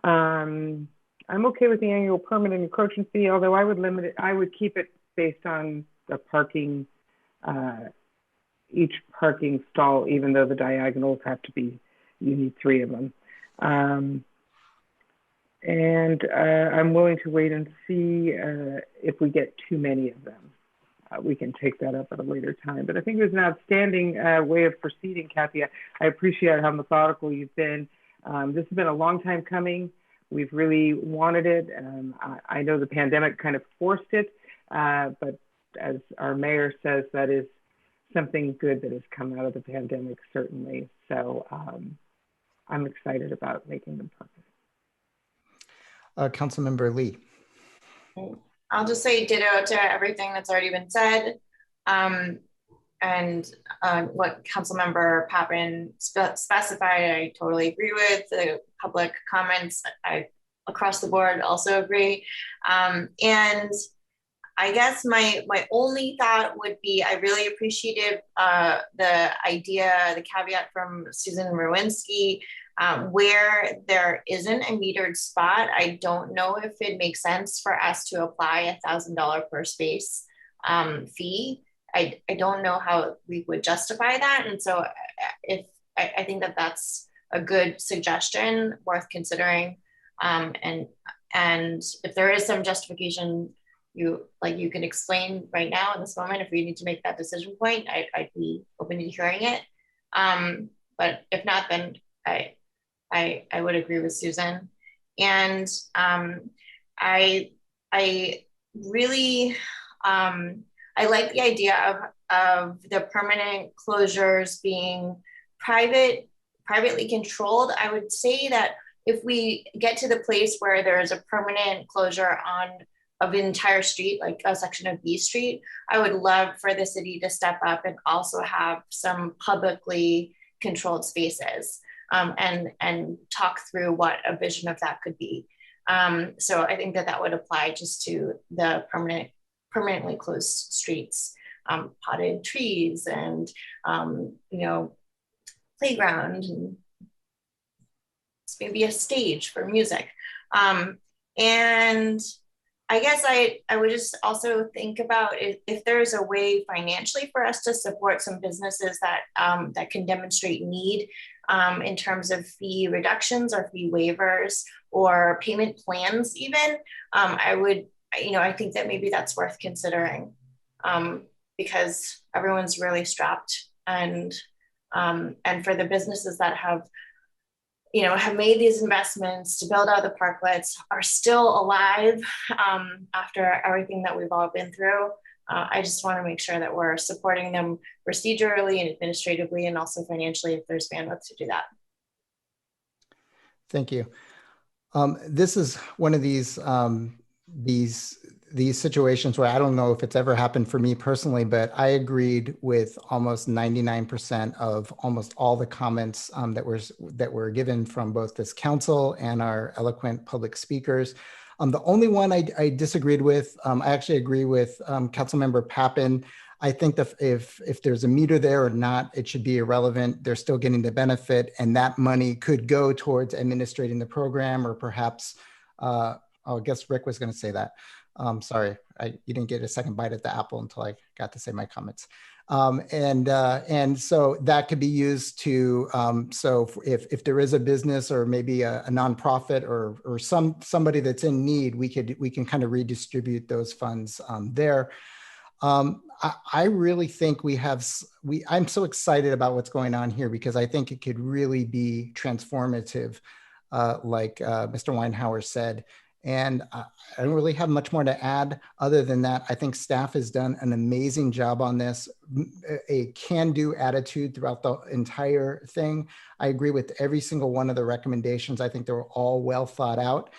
Speaker 3: I'm okay with the annual permanent encroachment fee, although I would limit it. I would keep it based on the parking, each parking stall, even though the diagonals have to be, you need 3 of them. And I'm willing to wait and see if we get too many of them. We can take that up at a later time. But I think it was an outstanding way of proceeding, Kathy. I appreciate how methodical you've been. This has been a long time coming. We've really wanted it. I know the pandemic kind of forced it, but as our mayor says, that is something good that has come out of the pandemic, certainly. So I'm excited about making them perfect.
Speaker 1: Councilmember Lee.
Speaker 6: I'll just say ditto to everything that's already been said. And what Councilmember Pappen specified, I totally agree with. The public comments, I across the board also agree. And I guess my only thought would be, I really appreciated the idea, the caveat from Susan Rowinski, where there isn't a metered spot. I don't know if it makes sense for us to apply $1,000 per space fee. I don't know how we would justify that. And so if I think that that's a good suggestion worth considering. And if there is some justification you can explain right now in this moment, if we need to make that decision point, I'd be open to hearing it. But if not, then I would agree with Susan. And I really, I like the idea of the permanent closures being privately controlled. I would say that if we get to the place where there is a permanent closure of an entire street, like a section of B Street, I would love for the city to step up and also have some publicly controlled spaces, and talk through what a vision of that could be. So I think that would apply just to the permanently closed streets, potted trees, and playground, and maybe a stage for music. And I guess I would just also think about if there's a way financially for us to support some businesses that can demonstrate need, in terms of fee reductions or fee waivers or payment plans even. I think that maybe that's worth considering, because everyone's really strapped, and for the businesses that have made these investments to build out the parklets, are still alive after everything that we've all been through. I just want to make sure that we're supporting them procedurally and administratively, and also financially if there's bandwidth to do that.
Speaker 1: Thank you. This is one of these situations where I don't know if it's ever happened for me personally, but I agreed with almost 99% of almost all the comments that were given from both this council and our eloquent public speakers. The only one I disagreed with, I actually agree with Councilmember Pappen. I think that if there's a meter there or not, it should be irrelevant. They're still getting the benefit, and that money could go towards administrating the program, or perhaps, I guess Rick was going to say that. Sorry, you didn't get a second bite at the apple until I got to say my comments. And so that could be used to, so if there is a business or maybe a nonprofit or somebody that's in need, we can kind of redistribute those funds there. I really think I'm so excited about what's going on here, because I think it could really be transformative, like Mr. Weinhauer said. And I don't really have much more to add other than that. I think staff has done an amazing job on this, a can-do attitude throughout the entire thing. I agree with every single one of the recommendations. I think they were all well thought out.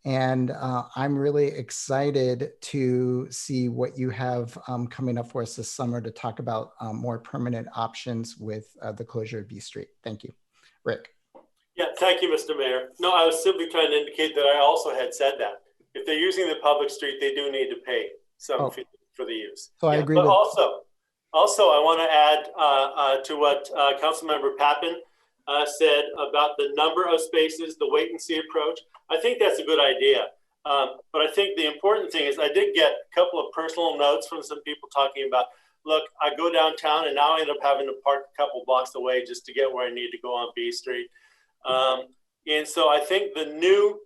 Speaker 1: And I'm really excited to see what you have coming up for us this summer to talk about more permanent options with the closure of B Street. Thank you. Rick.
Speaker 4: Yeah, thank you, Mr. Mayor. No, I was simply trying to indicate that I also had said that. If they're using the public street, they do need to pay some fee for the use.
Speaker 1: So I agree
Speaker 4: but
Speaker 1: with
Speaker 4: also, I want to add to what Councilmember Pappen said about the number of spaces, the wait and see approach. I think that's a good idea. But I think the important thing is I did get a couple of personal notes from some people talking about, look, I go downtown and now I end up having to park a couple blocks away just to get where I need to go on B Street. And so I think the new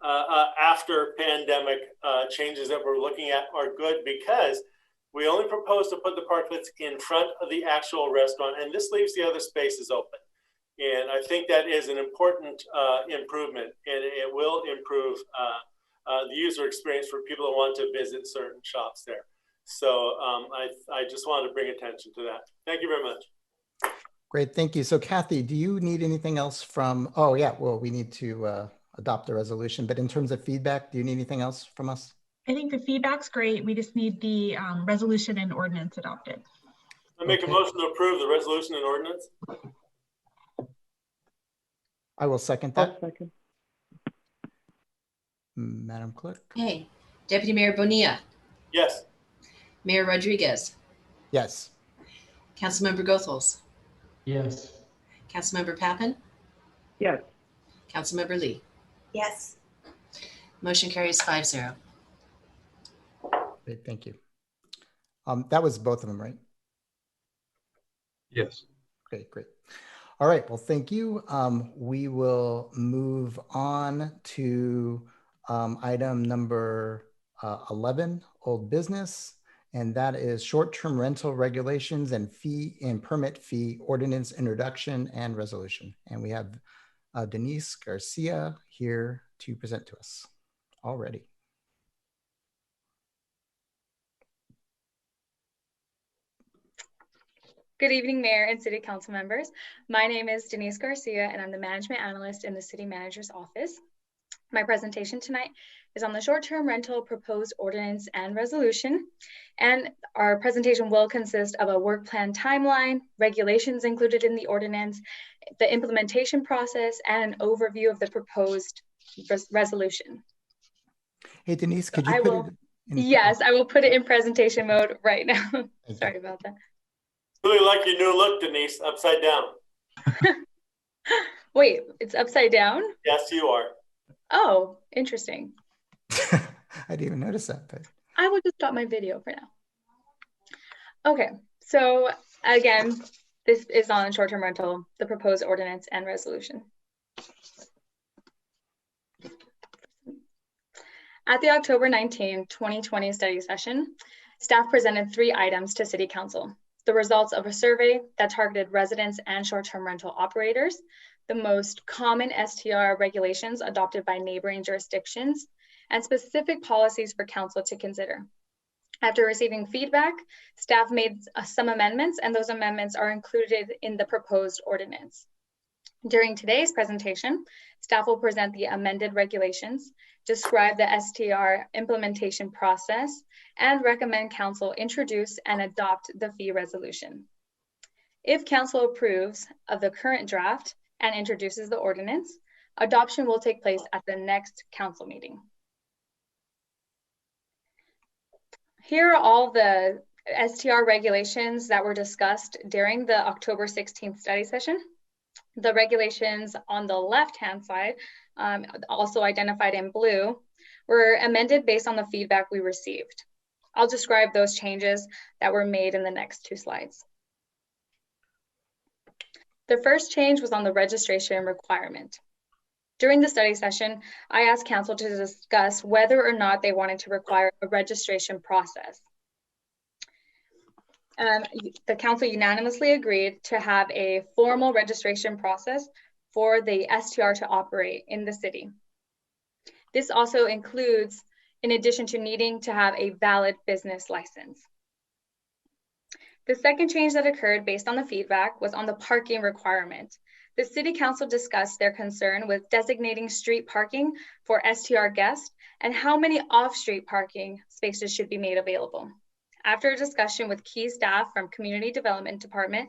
Speaker 4: after pandemic changes that we're looking at are good, because we only propose to put the parklets in front of the actual restaurant, and this leaves the other spaces open. And I think that is an important improvement, and it will improve the user experience for people who want to visit certain shops there. So I just wanted to bring attention to that. Thank you very much.
Speaker 1: Great, thank you. So Kathy, do you need anything else from, oh yeah, well, we need to adopt the resolution, but in terms of feedback, do you need anything else from us?
Speaker 8: I think the feedback's great. We just need the resolution and ordinance adopted.
Speaker 4: I make a motion to approve the resolution and ordinance.
Speaker 1: I will second that.
Speaker 3: I'll second.
Speaker 1: Madam Clerk?
Speaker 2: Okay. Deputy Mayor Bonilla.
Speaker 4: Yes.
Speaker 2: Mayor Rodriguez.
Speaker 1: Yes.
Speaker 2: Councilmember Goethals.
Speaker 12: Yes.
Speaker 2: Councilmember Pappen.
Speaker 3: Yes.
Speaker 2: Councilmember Lee.
Speaker 6: Yes.
Speaker 2: Motion carries 5-0.
Speaker 1: Great, thank you. That was both of them, right?
Speaker 13: Yes.
Speaker 1: Okay, great. All right, well, thank you. We will move on to item number 11, old business, and that is short-term rental regulations and fee and permit fee ordinance introduction and resolution. And we have Denise Garcia here to present to us already.
Speaker 13: Good evening, Mayor and City Council members. My name is Denise Garcia, and I'm the Management Analyst in the City Manager's Office. My presentation tonight is on the short-term rental proposed ordinance and resolution. And our presentation will consist of a work plan timeline, regulations included in the ordinance, the implementation process, and an overview of the proposed resolution.
Speaker 1: Hey, Denise, could you
Speaker 13: Yes, I will put it in presentation mode right now. Sorry about that.
Speaker 4: Really like your new look, Denise, upside down.
Speaker 13: Wait, it's upside down?
Speaker 4: Yes, you are.
Speaker 13: Oh, interesting.
Speaker 1: I didn't even notice that, but
Speaker 13: I will just stop my video for now. Okay, so again, this is on short-term rental, the proposed ordinance and resolution. At the October 19, 2020 study session, staff presented 3 items to City Council. The results of a survey that targeted residents and short-term rental operators, the most common STR regulations adopted by neighboring jurisdictions, and specific policies for council to consider. After receiving feedback, staff made some amendments, and those amendments are included in the proposed ordinance. During today's presentation, staff will present the amended regulations, describe the STR implementation process, and recommend council introduce and adopt the fee resolution. If council approves of the current draft and introduces the ordinance, adoption will take place at the next council meeting. Here are all the STR regulations that were discussed during the October 16th study session. The regulations on the left-hand side, also identified in blue, were amended based on the feedback we received. I'll describe those changes that were made in the next 2 slides. The first change was on the registration requirement. During the study session, I asked council to discuss whether or not they wanted to require a registration process. The council unanimously agreed to have a formal registration process for the STR to operate in the city. This also includes, in addition to needing to have a valid business license. The second change that occurred based on the feedback was on the parking requirement. The City Council discussed their concern with designating street parking for STR guests and how many off-street parking spaces should be made available. After a discussion with key staff from Community Development Department,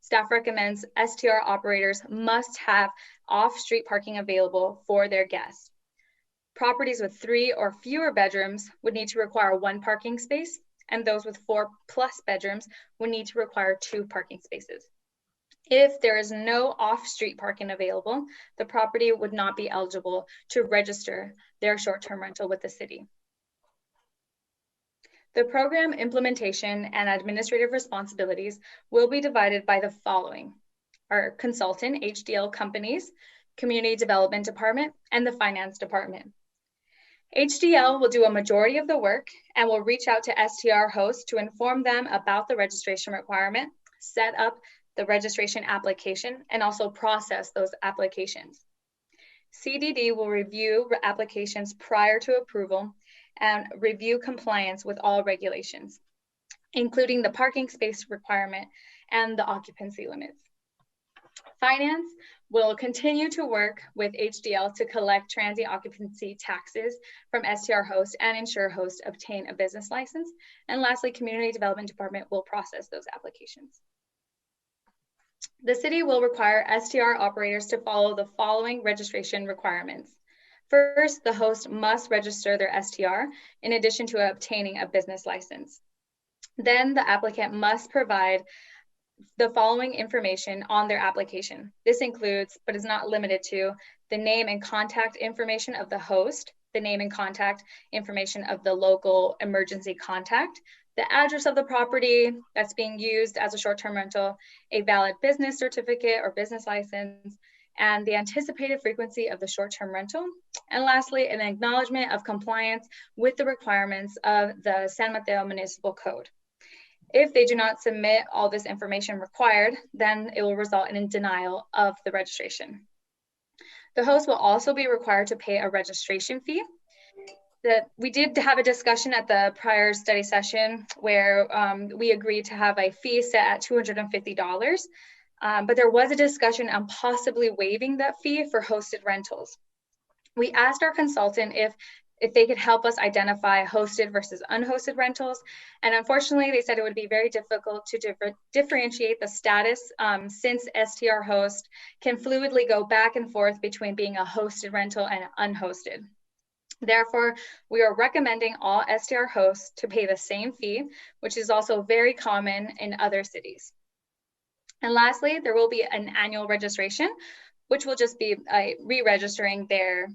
Speaker 13: staff recommends STR operators must have off-street parking available for their guests. Properties with 3 or fewer bedrooms would need to require 1 parking space, and those with 4+ bedrooms would need to require 2 parking spaces. If there is no off-street parking available, the property would not be eligible to register their short-term rental with the city. The program implementation and administrative responsibilities will be divided by the following: our consultant, HDL companies, Community Development Department, and the Finance Department. HDL will do a majority of the work and will reach out to STR hosts to inform them about the registration requirement, set up the registration application, and also process those applications. CDD will review applications prior to approval and review compliance with all regulations, including the parking space requirement and the occupancy limits. Finance will continue to work with HDL to collect transient occupancy taxes from STR hosts and ensure hosts obtain a business license. And lastly, Community Development Department will process those applications. The city will require STR operators to follow the following registration requirements. First, the host must register their STR in addition to obtaining a business license. Then the applicant must provide the following information on their application. This includes, but is not limited to, the name and contact information of the host, the name and contact information of the local emergency contact, the address of the property that's being used as a short-term rental, a valid business certificate or business license, and the anticipated frequency of the short-term rental. And lastly, an acknowledgement of compliance with the requirements of the San Mateo Municipal Code. If they do not submit all this information required, then it will result in a denial of the registration. The host will also be required to pay a registration fee. We did have a discussion at the prior study session where we agreed to have a fee set at $250, but there was a discussion on possibly waiving that fee for hosted rentals. We asked our consultant if they could help us identify hosted versus unhosted rentals. And unfortunately, they said it would be very difficult to differentiate the status since STR host can fluidly go back and forth between being a hosted rental and unhosted. Therefore, we are recommending all STR hosts to pay the same fee, which is also very common in other cities. And lastly, there will be an annual registration, which will just be re-registering their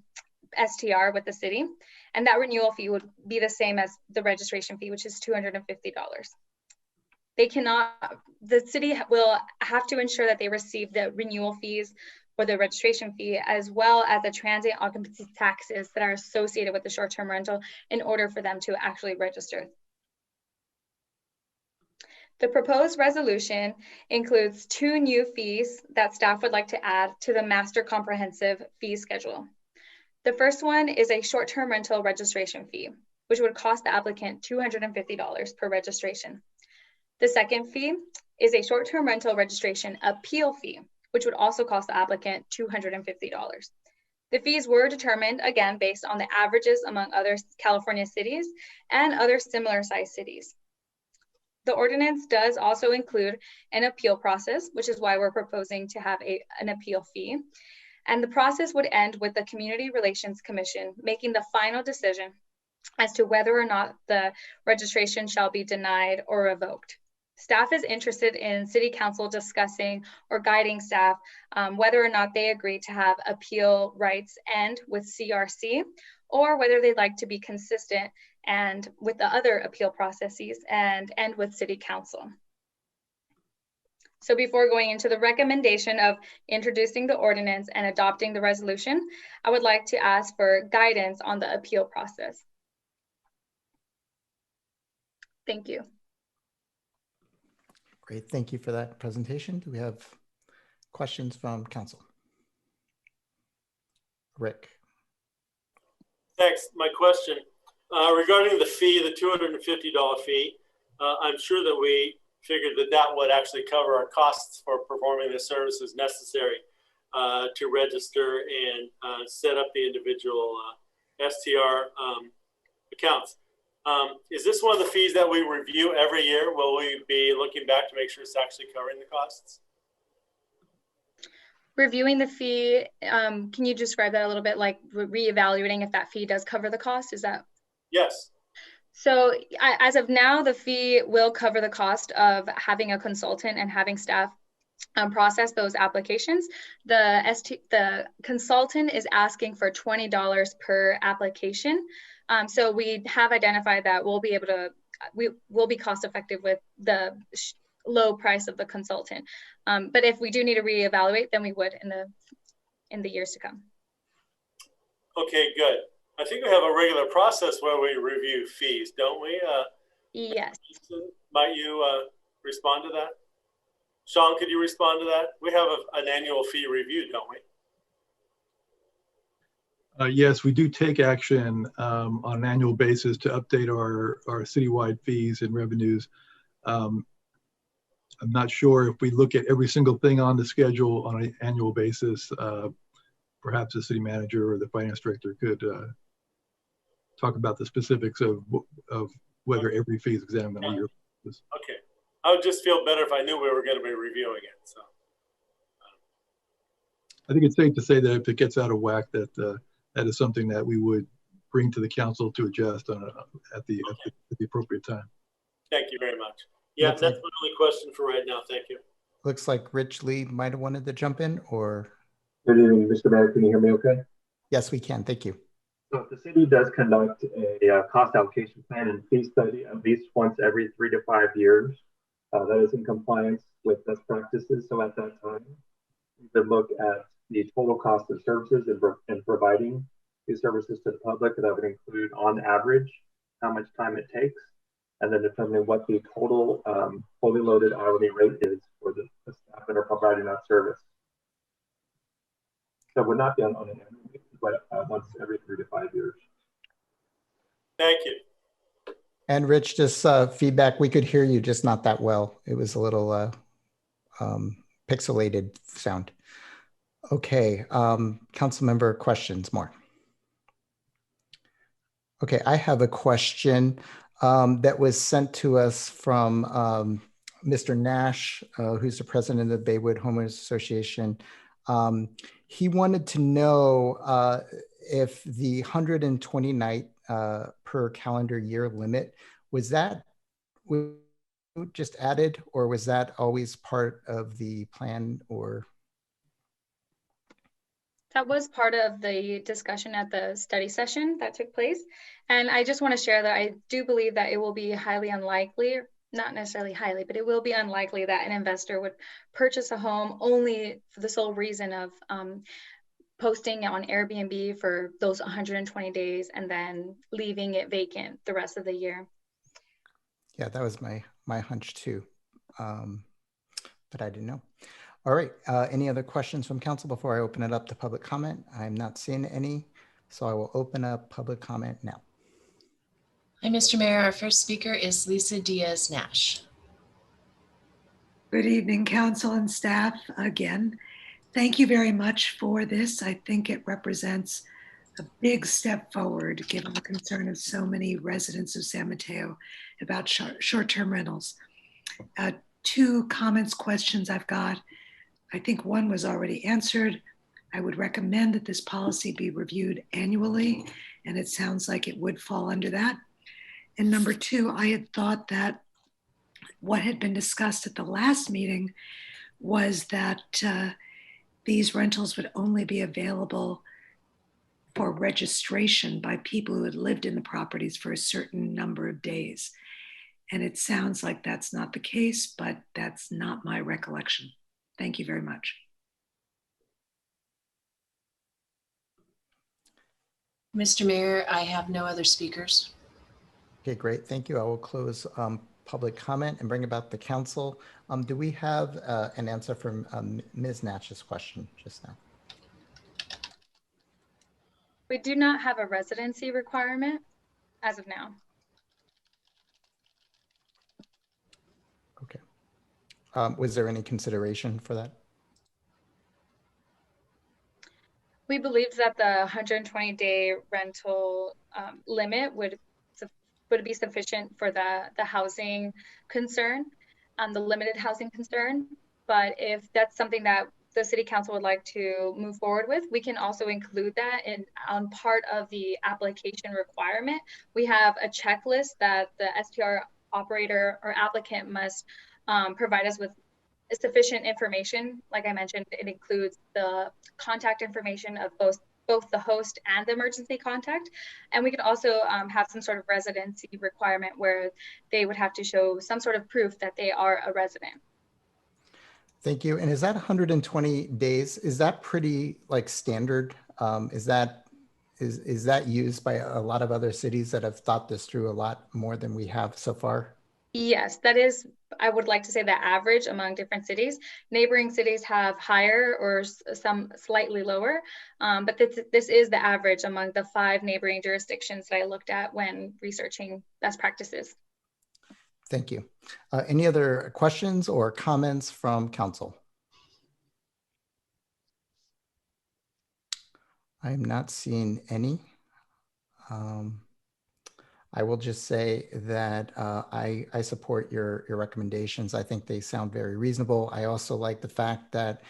Speaker 13: STR with the city. And that renewal fee would be the same as the registration fee, which is $250. The city will have to ensure that they receive the renewal fees or the registration fee, as well as the transient occupancy taxes that are associated with the short-term rental in order for them to actually register. The proposed resolution includes 2 new fees that staff would like to add to the master comprehensive fee schedule. The first one is a short-term rental registration fee, which would cost the applicant $250 per registration. The second fee is a short-term rental registration appeal fee, which would also cost the applicant $250. The fees were determined, again, based on the averages among other California cities and other similar sized cities. The ordinance does also include an appeal process, which is why we're proposing to have an appeal fee. And the process would end with the Community Relations Commission making the final decision as to whether or not the registration shall be denied or revoked. Staff is interested in City Council discussing or guiding staff whether or not they agree to have appeal rights end with CRC, or whether they'd like to be consistent and with the other appeal processes and end with City Council. So before going into the recommendation of introducing the ordinance and adopting the resolution, I would like to ask for guidance on the appeal process. Thank you.
Speaker 1: Great, thank you for that presentation. Do we have questions from council? Rick.
Speaker 4: Thanks. My question regarding the fee, the $250 fee, I'm sure that we figured that that would actually cover our costs for performing the services necessary to register and set up the individual STR accounts. Is this one of the fees that we review every year? Will we be looking back to make sure it's actually covering the costs?
Speaker 13: Reviewing the fee, can you describe that a little bit, like reevaluating if that fee does cover the cost? Is that?
Speaker 4: Yes.
Speaker 13: So as of now, the fee will cover the cost of having a consultant and having staff process those applications. The consultant is asking for $20 per application. So we have identified that we will be cost effective with the low price of the consultant. But if we do need to reevaluate, then we would in the years to come.
Speaker 4: Okay, good. I think we have a regular process where we review fees, don't we?
Speaker 13: Yes.
Speaker 4: Might you respond to that? Sean, could you respond to that? We have an annual fee review, don't we?
Speaker 14: Yes, we do take action on an annual basis to update our citywide fees and revenues. I'm not sure if we look at every single thing on the schedule on an annual basis. Perhaps the city manager or the finance director could talk about the specifics of whether every fee is examined on a year basis.
Speaker 4: Okay. I would just feel better if I knew we were going to be reviewing it. So
Speaker 14: I think it's safe to say that if it gets out of whack, that is something that we would bring to the council to adjust at the appropriate time.
Speaker 4: Thank you very much. Yeah, that's my only question for right now. Thank you.
Speaker 1: Looks like Rich Lee might have wanted to jump in, or?
Speaker 15: Good evening, Mr. Mayor. Can you hear me okay?
Speaker 1: Yes, we can. Thank you.
Speaker 15: So the city does conduct a cost allocation plan and fee study at least once every 3 to 5 years. That is in compliance with best practices. So at that time, we could look at the total cost of services and providing these services to the public. That would include, on average, how much time it takes, and then determining what the total fully loaded hourly rate is for the staff that are providing that service. So it would not be on an annual basis, but once every 3 to 5 years.
Speaker 4: Thank you.
Speaker 1: And Rich, just feedback, we could hear you, just not that well. It was a little pixelated sound. Okay, council member questions, more. Okay, I have a question that was sent to us from Mr. Nash, who's the president of the Baywood Homeowners Association. He wanted to know if the 120 night per calendar year limit, was that just added, or was that always part of the plan? Or
Speaker 13: that was part of the discussion at the study session that took place. And I just want to share that I do believe that it will be highly unlikely, not necessarily highly, but it will be unlikely that an investor would purchase a home only for the sole reason of posting on Airbnb for those 120 days and then leaving it vacant the rest of the year.
Speaker 1: Yeah, that was my hunch too, but I didn't know. All right, any other questions from council before I open it up to public comment? I'm not seeing any, so I will open up public comment now.
Speaker 2: Hi, Mr. Mayor. Our first speaker is Lisa Diaz-Nash.
Speaker 9: Good evening, council and staff. Again, thank you very much for this. I think it represents a big step forward given the concern of so many residents of San Mateo about short-term rentals. Two comments, questions I've got. I think one was already answered. I would recommend that this policy be reviewed annually, and it sounds like it would fall under that. And number two, I had thought that what had been discussed at the last meeting was that these rentals would only be available for registration by people who had lived in the properties for a certain number of days. And it sounds like that's not the case, but that's not my recollection. Thank you very much.
Speaker 2: Mr. Mayor, I have no other speakers.
Speaker 1: Okay, great. Thank you. I will close public comment and bring about the council. Do we have an answer from Ms. Nash's question just now?
Speaker 13: We do not have a residency requirement as of now.
Speaker 1: Okay. Was there any consideration for that?
Speaker 13: We believe that the 120-day rental limit would be sufficient for the housing concern, the limited housing concern. But if that's something that the city council would like to move forward with, we can also include that on part of the application requirement. We have a checklist that the STR operator or applicant must provide us with sufficient information. Like I mentioned, it includes the contact information of both the host and the emergency contact. And we could also have some sort of residency requirement where they would have to show some sort of proof that they are a resident.
Speaker 1: Thank you. And is that 120 days? Is that pretty like standard? Is that used by a lot of other cities that have thought this through a lot more than we have so far?
Speaker 13: Yes, that is, I would like to say, the average among different cities. Neighboring cities have higher or some slightly lower, but this is the average among the 5 neighboring jurisdictions that I looked at when researching best practices.
Speaker 1: Thank you. Any other questions or comments from council? I am not seeing any. I will just say that I support your recommendations. I think they sound very reasonable. I also like the fact that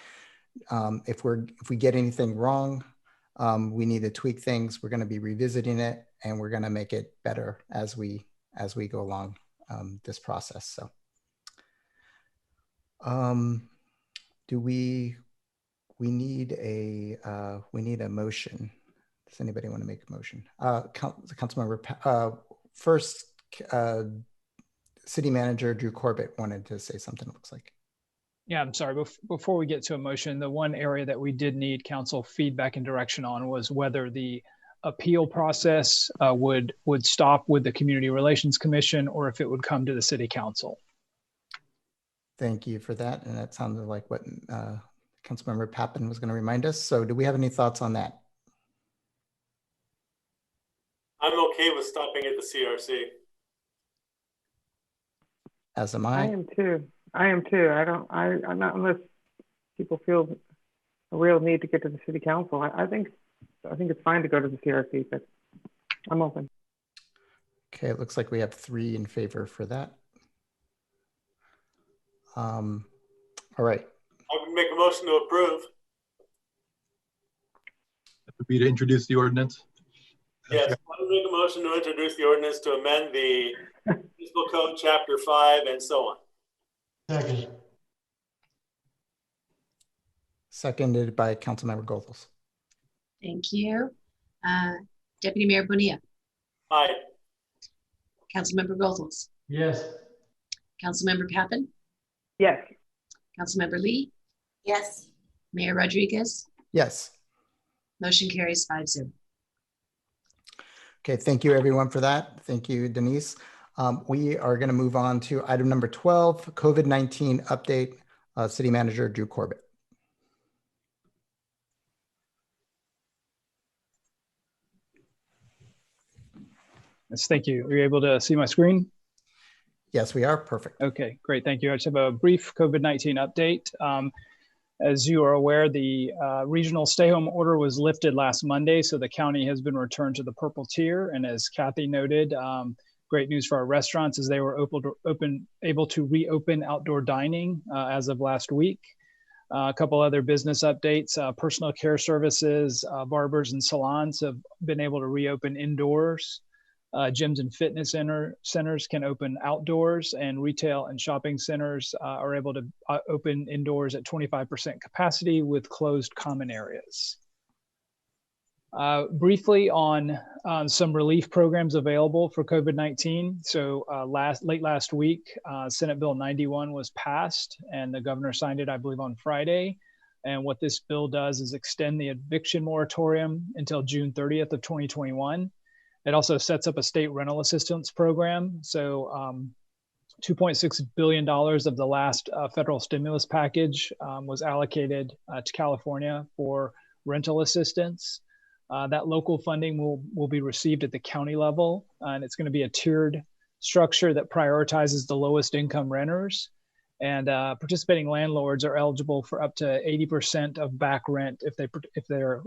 Speaker 1: if we get anything wrong, we need to tweak things. We're going to be revisiting it, and we're going to make it better as we go along this process. So, do we need a motion? Does anybody want to make a motion? Councilmember, first, City Manager Drew Corbett wanted to say something, it looks like.
Speaker 16: Yeah, I'm sorry. Before we get to a motion, the one area that we did need council feedback and direction on was whether the appeal process would stop with the Community Relations Commission or if it would come to the City Council.
Speaker 1: Thank you for that. And that sounded like what Councilmember Pappen was going to remind us. So do we have any thoughts on that?
Speaker 4: I'm okay with stopping at the CRC.
Speaker 1: As am
Speaker 3: I
Speaker 1: I.
Speaker 3: am too. I'm not, unless people feel a real need to get to the city council. I think it's fine to go to the CRC, but I'm open.
Speaker 1: Okay, it looks like we have 3 in favor for that. All right.
Speaker 4: I would make a motion to approve.
Speaker 14: That would be to introduce the ordinance.
Speaker 4: Yes, I would make a motion to introduce the ordinance to amend the municipal code chapter 5 and so on.
Speaker 12: Second.
Speaker 1: Seconded by Councilmember Goethals.
Speaker 2: Thank you. Deputy Mayor Bonilla.
Speaker 4: Aye.
Speaker 2: Councilmember Goethals.
Speaker 12: Yes.
Speaker 2: Councilmember Pappen.
Speaker 3: Yes.
Speaker 2: Councilmember Lee.
Speaker 6: Yes.
Speaker 2: Mayor Rodriguez.
Speaker 1: Yes.
Speaker 2: Motion carries 5-0.
Speaker 1: Okay, thank you everyone for that. Thank you, Denise. We are going to move on to item number 12, COVID-19 update, City Manager Drew Corbett.
Speaker 16: Yes, thank you. Are you able to see my screen?
Speaker 1: Yes, we are. Perfect.
Speaker 16: Okay, great. Thank you. I just have a brief COVID-19 update. As you are aware, the regional stay-home order was lifted last Monday, so the county has been returned to the purple tier. And as Kathy noted, great news for our restaurants as they were able to reopen outdoor dining as of last week. A couple other business updates, personal care services, barbers and salons have been able to reopen indoors. Gyms and fitness centers can open outdoors, and retail and shopping centers are able to open indoors at 25% capacity with closed common areas. Briefly on some relief programs available for COVID-19. So late last week, Senate Bill 91 was passed and the governor signed it, I believe, on Friday. And what this bill does is extend the eviction moratorium until June 30th of 2021. It also sets up a state rental assistance program. So $2.6 billion of the last federal stimulus package was allocated to California for rental assistance. That local funding will be received at the county level, and it's going to be a tiered structure that prioritizes the lowest income renters. And participating landlords are eligible for up to 80% of back rent if they're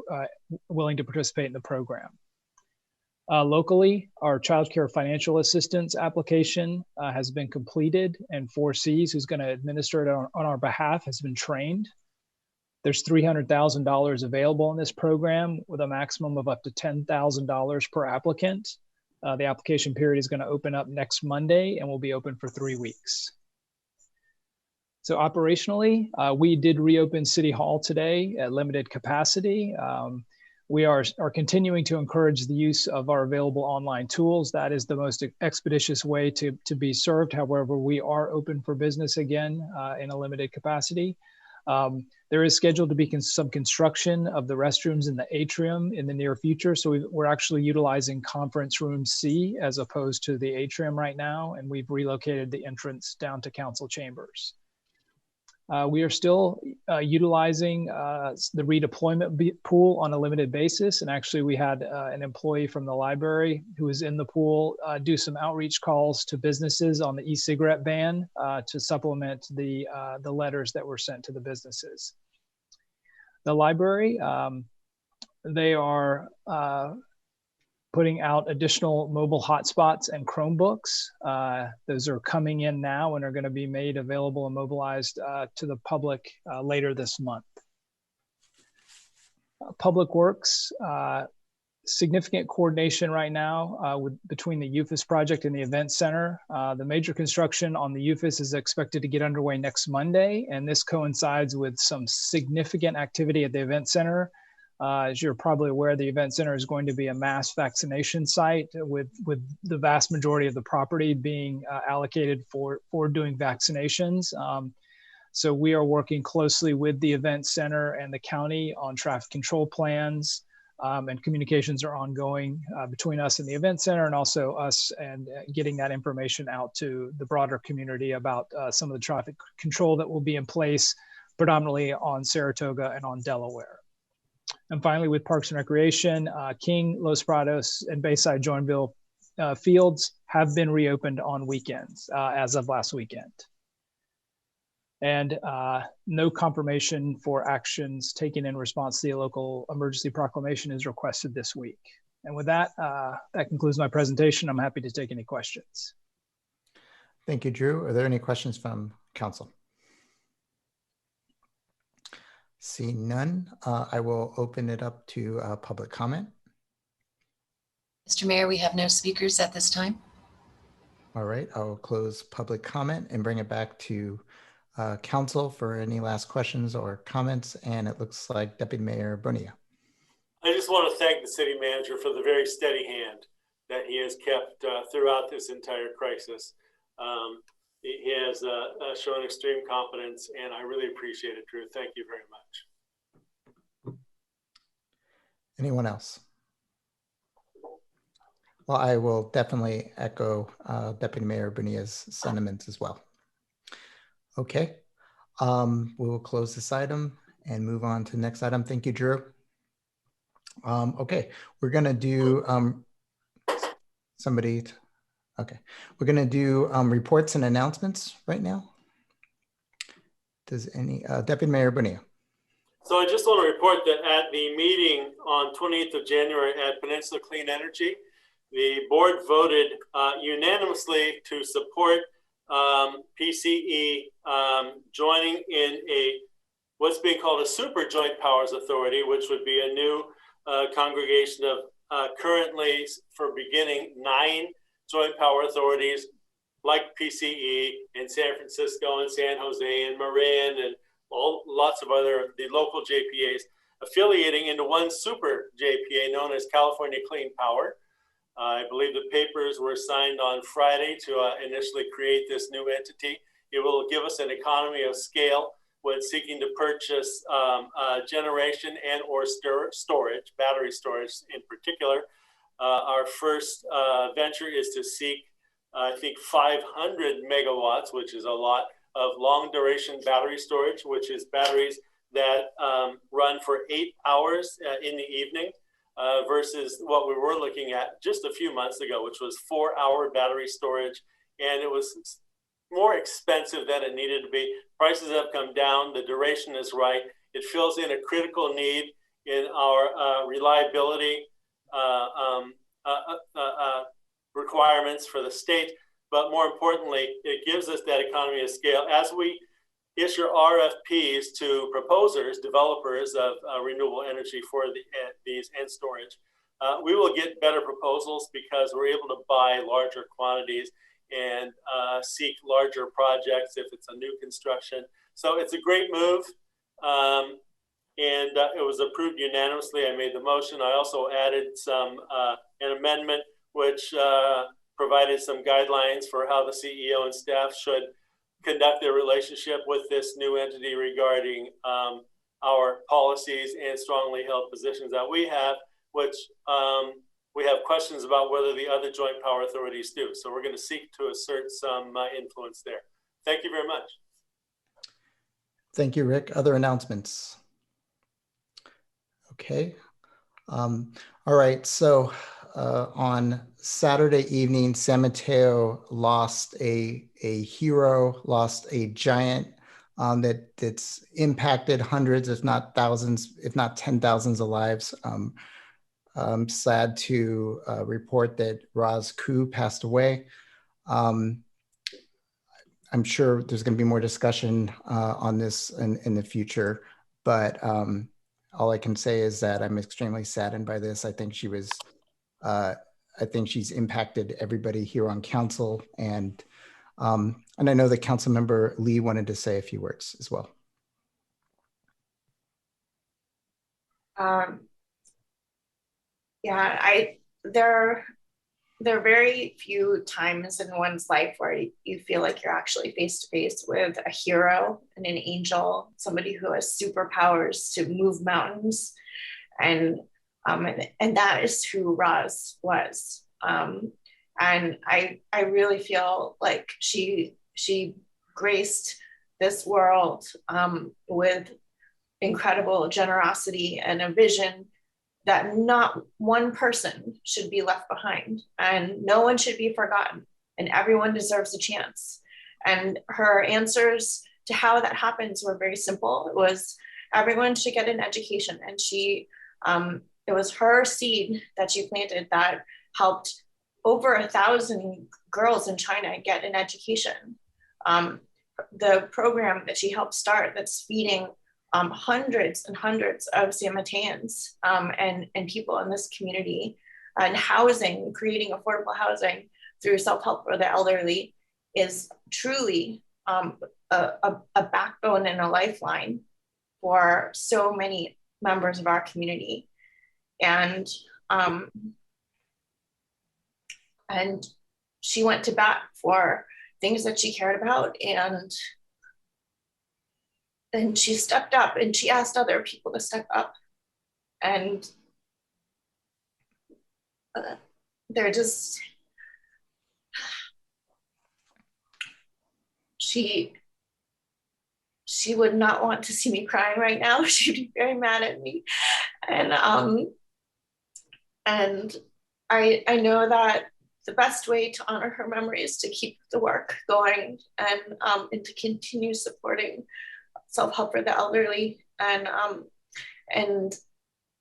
Speaker 16: willing to participate in the program. Locally, our child care financial assistance application has been completed, and 4Cs, who's going to administer it on our behalf, has been trained. There's $300,000 available in this program with a maximum of up to $10,000 per applicant. The application period is going to open up next Monday and will be open for 3 weeks. So operationally, we did reopen City Hall today at limited capacity. We are continuing to encourage the use of our available online tools. That is the most expeditious way to be served. However, we are open for business again in a limited capacity. There is scheduled to be some construction of the restrooms in the atrium in the near future. So we're actually utilizing conference room C as opposed to the atrium right now. And we've relocated the entrance down to council chambers. We are still utilizing the redeployment pool on a limited basis. And actually we had an employee from the library who was in the pool do some outreach calls to businesses on the e-cigarette ban to supplement the letters that were sent to the businesses. The library, they are putting out additional mobile hotspots and Chromebooks. Those are coming in now and are going to be made available and mobilized to the public later this month. Public Works, significant coordination right now between the UFAS project and the event center. The major construction on the UFAS is expected to get underway next Monday, and this coincides with some significant activity at the event center. As you're probably aware, the event center is going to be a mass vaccination site with the vast majority of the property being allocated for doing vaccinations. So we are working closely with the event center and the county on traffic control plans, and communications are ongoing between us and the event center, and also us and getting that information out to the broader community about some of the traffic control that will be in place predominantly on Saratoga and on Delaware. And finally, with Parks and Recreation, King, Los Prados, and Bayside Joinville fields have been reopened on weekends as of last weekend. And no confirmation for actions taken in response to the local emergency proclamation is requested this week. And with that, that concludes my presentation. I'm happy to take any questions.
Speaker 1: Thank you, Drew. Are there any questions from council? Seeing none, I will open it up to public comment.
Speaker 2: Mr. Mayor, we have no speakers at this time.
Speaker 1: All right, I'll close public comment and bring it back to council for any last questions or comments. And it looks like Deputy Mayor Bonilla.
Speaker 4: I just want to thank the city manager for the very steady hand that he has kept throughout this entire crisis. He has shown extreme competence, and I really appreciate it, Drew. Thank you very much.
Speaker 1: Anyone else? Well, I will definitely echo Deputy Mayor Bonilla's sentiments as well. Okay, we will close this item and move on to the next item. Thank you, Drew. Okay, we're gonna do we're gonna do reports and announcements right now. Does any Deputy Mayor Bonilla?
Speaker 4: So I just want to report that at the meeting on 28th of January at Peninsula Clean Energy, the board voted unanimously to support PCE joining in what's being called a super joint powers authority, which would be a new congregation of currently, for beginning, 9 joint power authorities like PCE in San Francisco and San Jose and Marin and lots of the local JPAs, affiliating into one super JPA known as California Clean Power. I believe the papers were signed on Friday to initially create this new entity. It will give us an economy of scale when seeking to purchase generation and or storage, battery storage in particular. Our first venture is to seek, I think, 500 megawatts, which is a lot, of long duration battery storage, which is batteries that run for 8 hours in the evening versus what we were looking at just a few months ago, which was 4-hour battery storage. And it was more expensive than it needed to be. Prices have come down, the duration is right. It fills in a critical need in our reliability requirements for the state. But more importantly, it gives us that economy of scale. As we issue RFPs to proposers, developers of renewable energy for these and storage, we will get better proposals because we're able to buy larger quantities and seek larger projects if it's a new construction. So it's a great move. And it was approved unanimously. I made the motion. I also added an amendment which provided some guidelines for how the CEO and staff should conduct their relationship with this new entity regarding our policies and strongly held positions that we have, which we have questions about whether the other joint power authorities do. So we're going to seek to assert some influence there. Thank you very much.
Speaker 1: Thank you, Rick. Other announcements? Okay. All right. So on Saturday evening, San Mateo lost a hero, lost a giant that's impacted hundreds, if not thousands, if not 10,000s of lives. I'm sad to report that Roz Koo passed away. I'm sure there's going to be more discussion on this in the future, but all I can say is that I'm extremely saddened by this. I think she was, I think she's impacted everybody here on council, and I know that Council Member Lee wanted to say a few words as well.
Speaker 6: Yeah, there are very few times in one's life where you feel like you're actually face to face with a hero and an angel, somebody who has superpowers to move mountains, and that is who Roz was. And I really feel like she graced this world with incredible generosity and a vision that not one person should be left behind and no one should be forgotten and everyone deserves a chance. And her answers to how that happens were very simple. It was everyone should get an education. And it was her seed that she planted that helped over 1,000 girls in China get an education. The program that she helped start that's feeding hundreds and hundreds of San Mateans and people in this community, and housing, creating affordable housing through self-help for the elderly is truly a backbone and a lifeline for so many members of our community. And she went to bat for things that she cared about, and she stepped up and she asked other people to step up. And they're just, she would not want to see me crying right now. She'd be very mad at me. And I know that the best way to honor her memory is to keep the work going and to continue supporting self-help for the elderly. And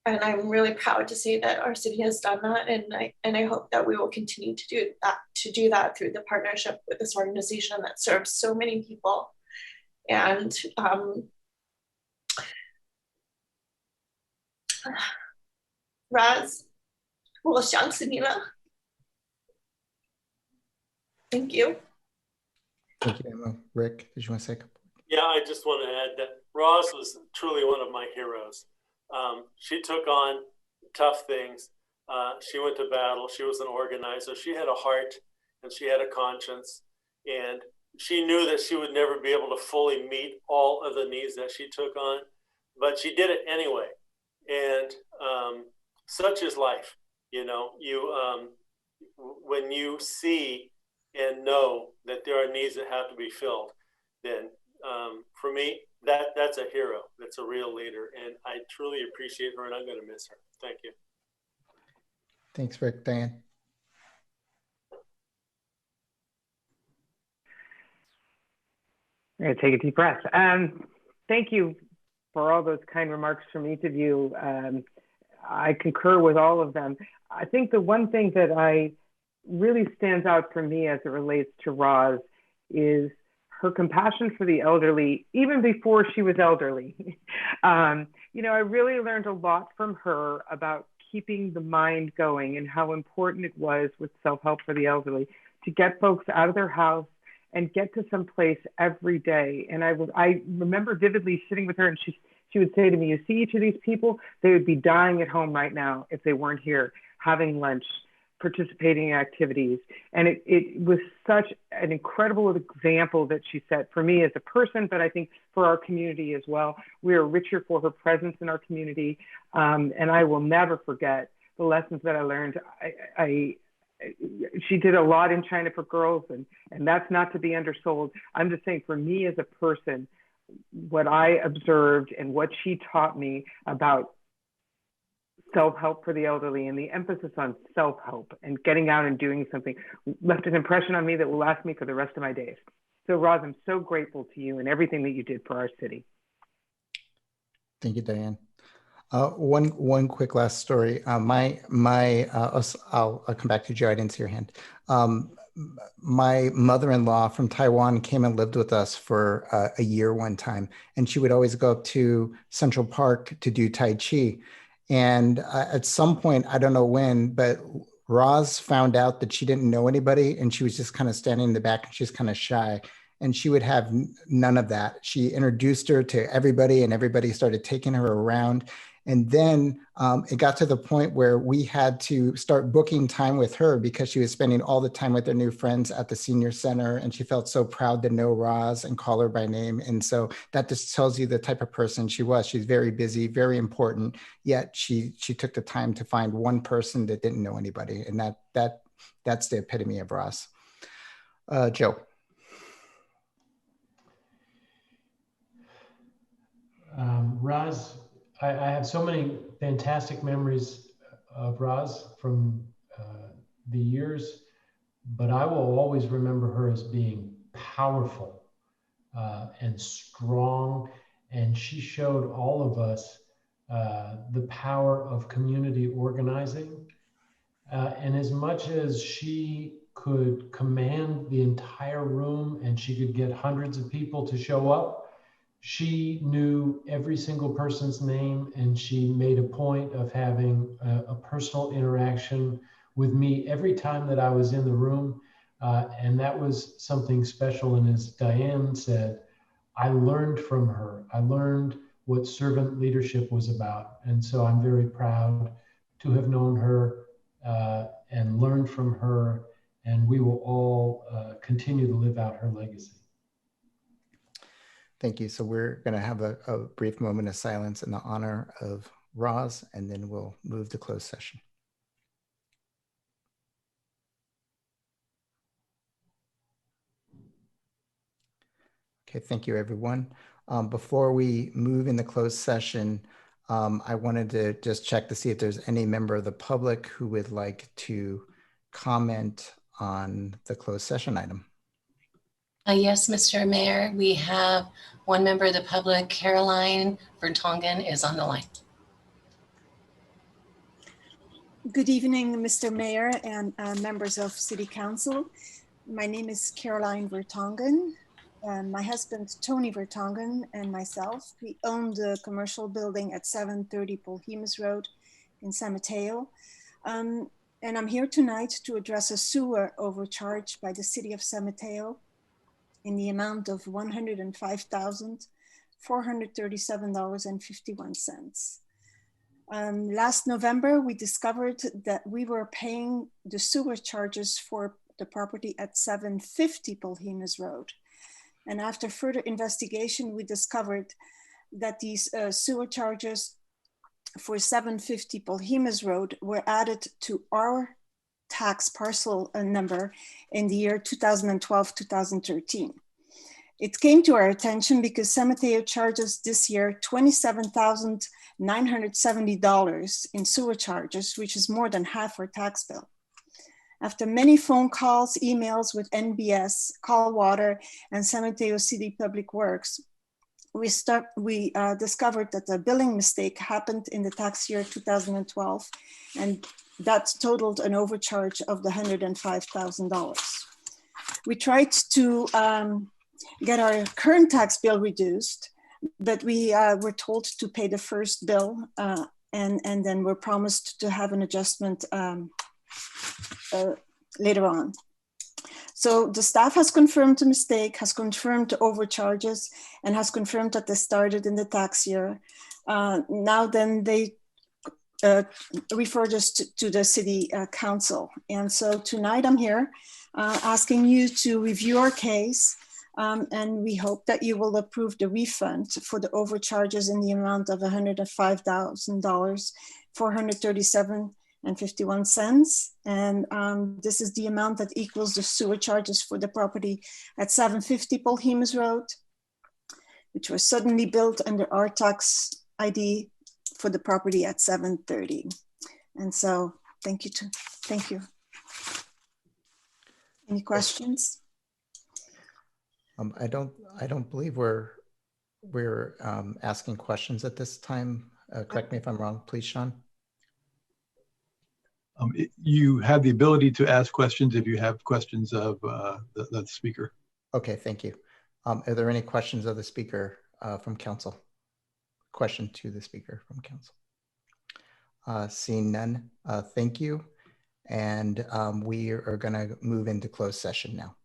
Speaker 6: I'm really proud to say that our city has done that. And I hope that we will continue to do that through the partnership with this organization that serves so many people. And Raz, 我想起你了. Thank you.
Speaker 1: Thank you, Emma. Rick, did you want to say a couple?
Speaker 4: Yeah, I just want to add that Roz was truly one of my heroes. She took on tough things. She went to battle. She was an organizer. She had a heart and she had a conscience. And she knew that she would never be able to fully meet all of the needs that she took on, but she did it anyway. And such is life. You know, when you see and know that there are needs that have to be filled, then for me, that's a hero. That's a real leader. And I truly appreciate her, and I'm going to miss her. Thank you.
Speaker 1: Thanks, Rick. Diane.
Speaker 3: I'm going to take a deep breath. Thank you for all those kind remarks from each of you. I concur with all of them. I think the one thing that really stands out for me as it relates to Roz is her compassion for the elderly, even before she was elderly. You know, I really learned a lot from her about keeping the mind going and how important it was with self-help for the elderly to get folks out of their house and get to some place every day. And I remember vividly sitting with her, and she would say to me, you see each of these people, they would be dying at home right now if they weren't here, having lunch, participating in activities. And it was such an incredible example that she set for me as a person, but I think for our community as well. We are richer for her presence in our community. And I will never forget the lessons that I learned. She did a lot in China for girls, and that's not to be undersold. I'm just saying, for me as a person, what I observed and what she taught me about self-help for the elderly and the emphasis on self-help and getting out and doing something left an impression on me that will last me for the rest of my days. So Roz, I'm so grateful to you and everything that you did for our city. Thank you, Diane.
Speaker 1: One quick last story. I'll come back to Joe. I didn't see your hand. My mother-in-law from Taiwan came and lived with us for a year one time, and she would always go up to Central Park to do Tai Chi. And at some point, I don't know when, but Roz found out that she didn't know anybody, and she was just kind of standing in the back, and she's kind of shy. And she would have none of that. She introduced her to everybody, and everybody started taking her around. And then it got to the point where we had to start booking time with her because she was spending all the time with her new friends at the senior center. And she felt so proud to know Roz and call her by name. And so that just tells you the type of person she was. She's very busy, very important, yet she took the time to find one person that didn't know anybody. And that's the epitome of Roz. Joe.
Speaker 12: Roz, I have so many fantastic memories of Roz from the years, but I will always remember her as being powerful and strong. And she showed all of us the power of community organizing. And as much as she could command the entire room and she could get hundreds of people to show up, she knew every single person's name, and she made a point of having a personal interaction with me every time that I was in the room. And that was something special. And as Diane said, I learned from her. I learned what servant leadership was about. And so I'm very proud to have known her and learned from her. And we will all continue to live out her legacy.
Speaker 1: Thank you. So we're going to have a brief moment of silence in the honor of Roz, and then we'll move to closed session. Okay, thank you, everyone. Before we move into closed session, I wanted to just check to see if there's any member of the public who would like to comment on the closed session item.
Speaker 2: Yes, Mr. Mayor, we have one member of the public, Caroline Vertonghen, is on the line.
Speaker 17: Good evening, Mr. Mayor and members of City Council. My name is Caroline Vertonghen. My husband, Tony Vertonghen, and myself, we own the commercial building at 730 Polhemus Road in San Mateo. And I'm here tonight to address a sewer overcharge by the City of San Mateo in the amount of $105,437.51. Last November, we discovered that we were paying the sewer charges for the property at 750 Polhemus Road. And after further investigation, we discovered that these sewer charges for 750 Polhemus Road were added to our tax parcel number in the year 2012-2013. It came to our attention because San Mateo charges this year $27,970 in sewer charges, which is more than half our tax bill. After many phone calls, emails with NBS, Call Water, and San Mateo City Public Works, we discovered that a billing mistake happened in the tax year 2012, and that totaled an overcharge of the $105,000. We tried to get our current tax bill reduced, but we were told to pay the first bill and then we're promised to have an adjustment later on. So the staff has confirmed the mistake, has confirmed the overcharges, and has confirmed that they started in the tax year. Now then they referred us to the City Council. And so tonight I'm here asking you to review our case, and we hope that you will approve the refund for the overcharges in the amount of $105,437.51. And this is the amount that equals the sewer charges for the property at 750 Polhemus Road, which was suddenly built under our tax ID for the property at 730. And so thank you. Thank you. Any questions?
Speaker 1: I don't believe we're asking questions at this time. Correct me if I'm wrong, please, Sean.
Speaker 14: You have the ability to ask questions if you have questions of the speaker.
Speaker 1: Okay, thank you. Are there any questions of the speaker from council? Question to the speaker from council. Seeing none, thank you. And we are going to move into closed session now.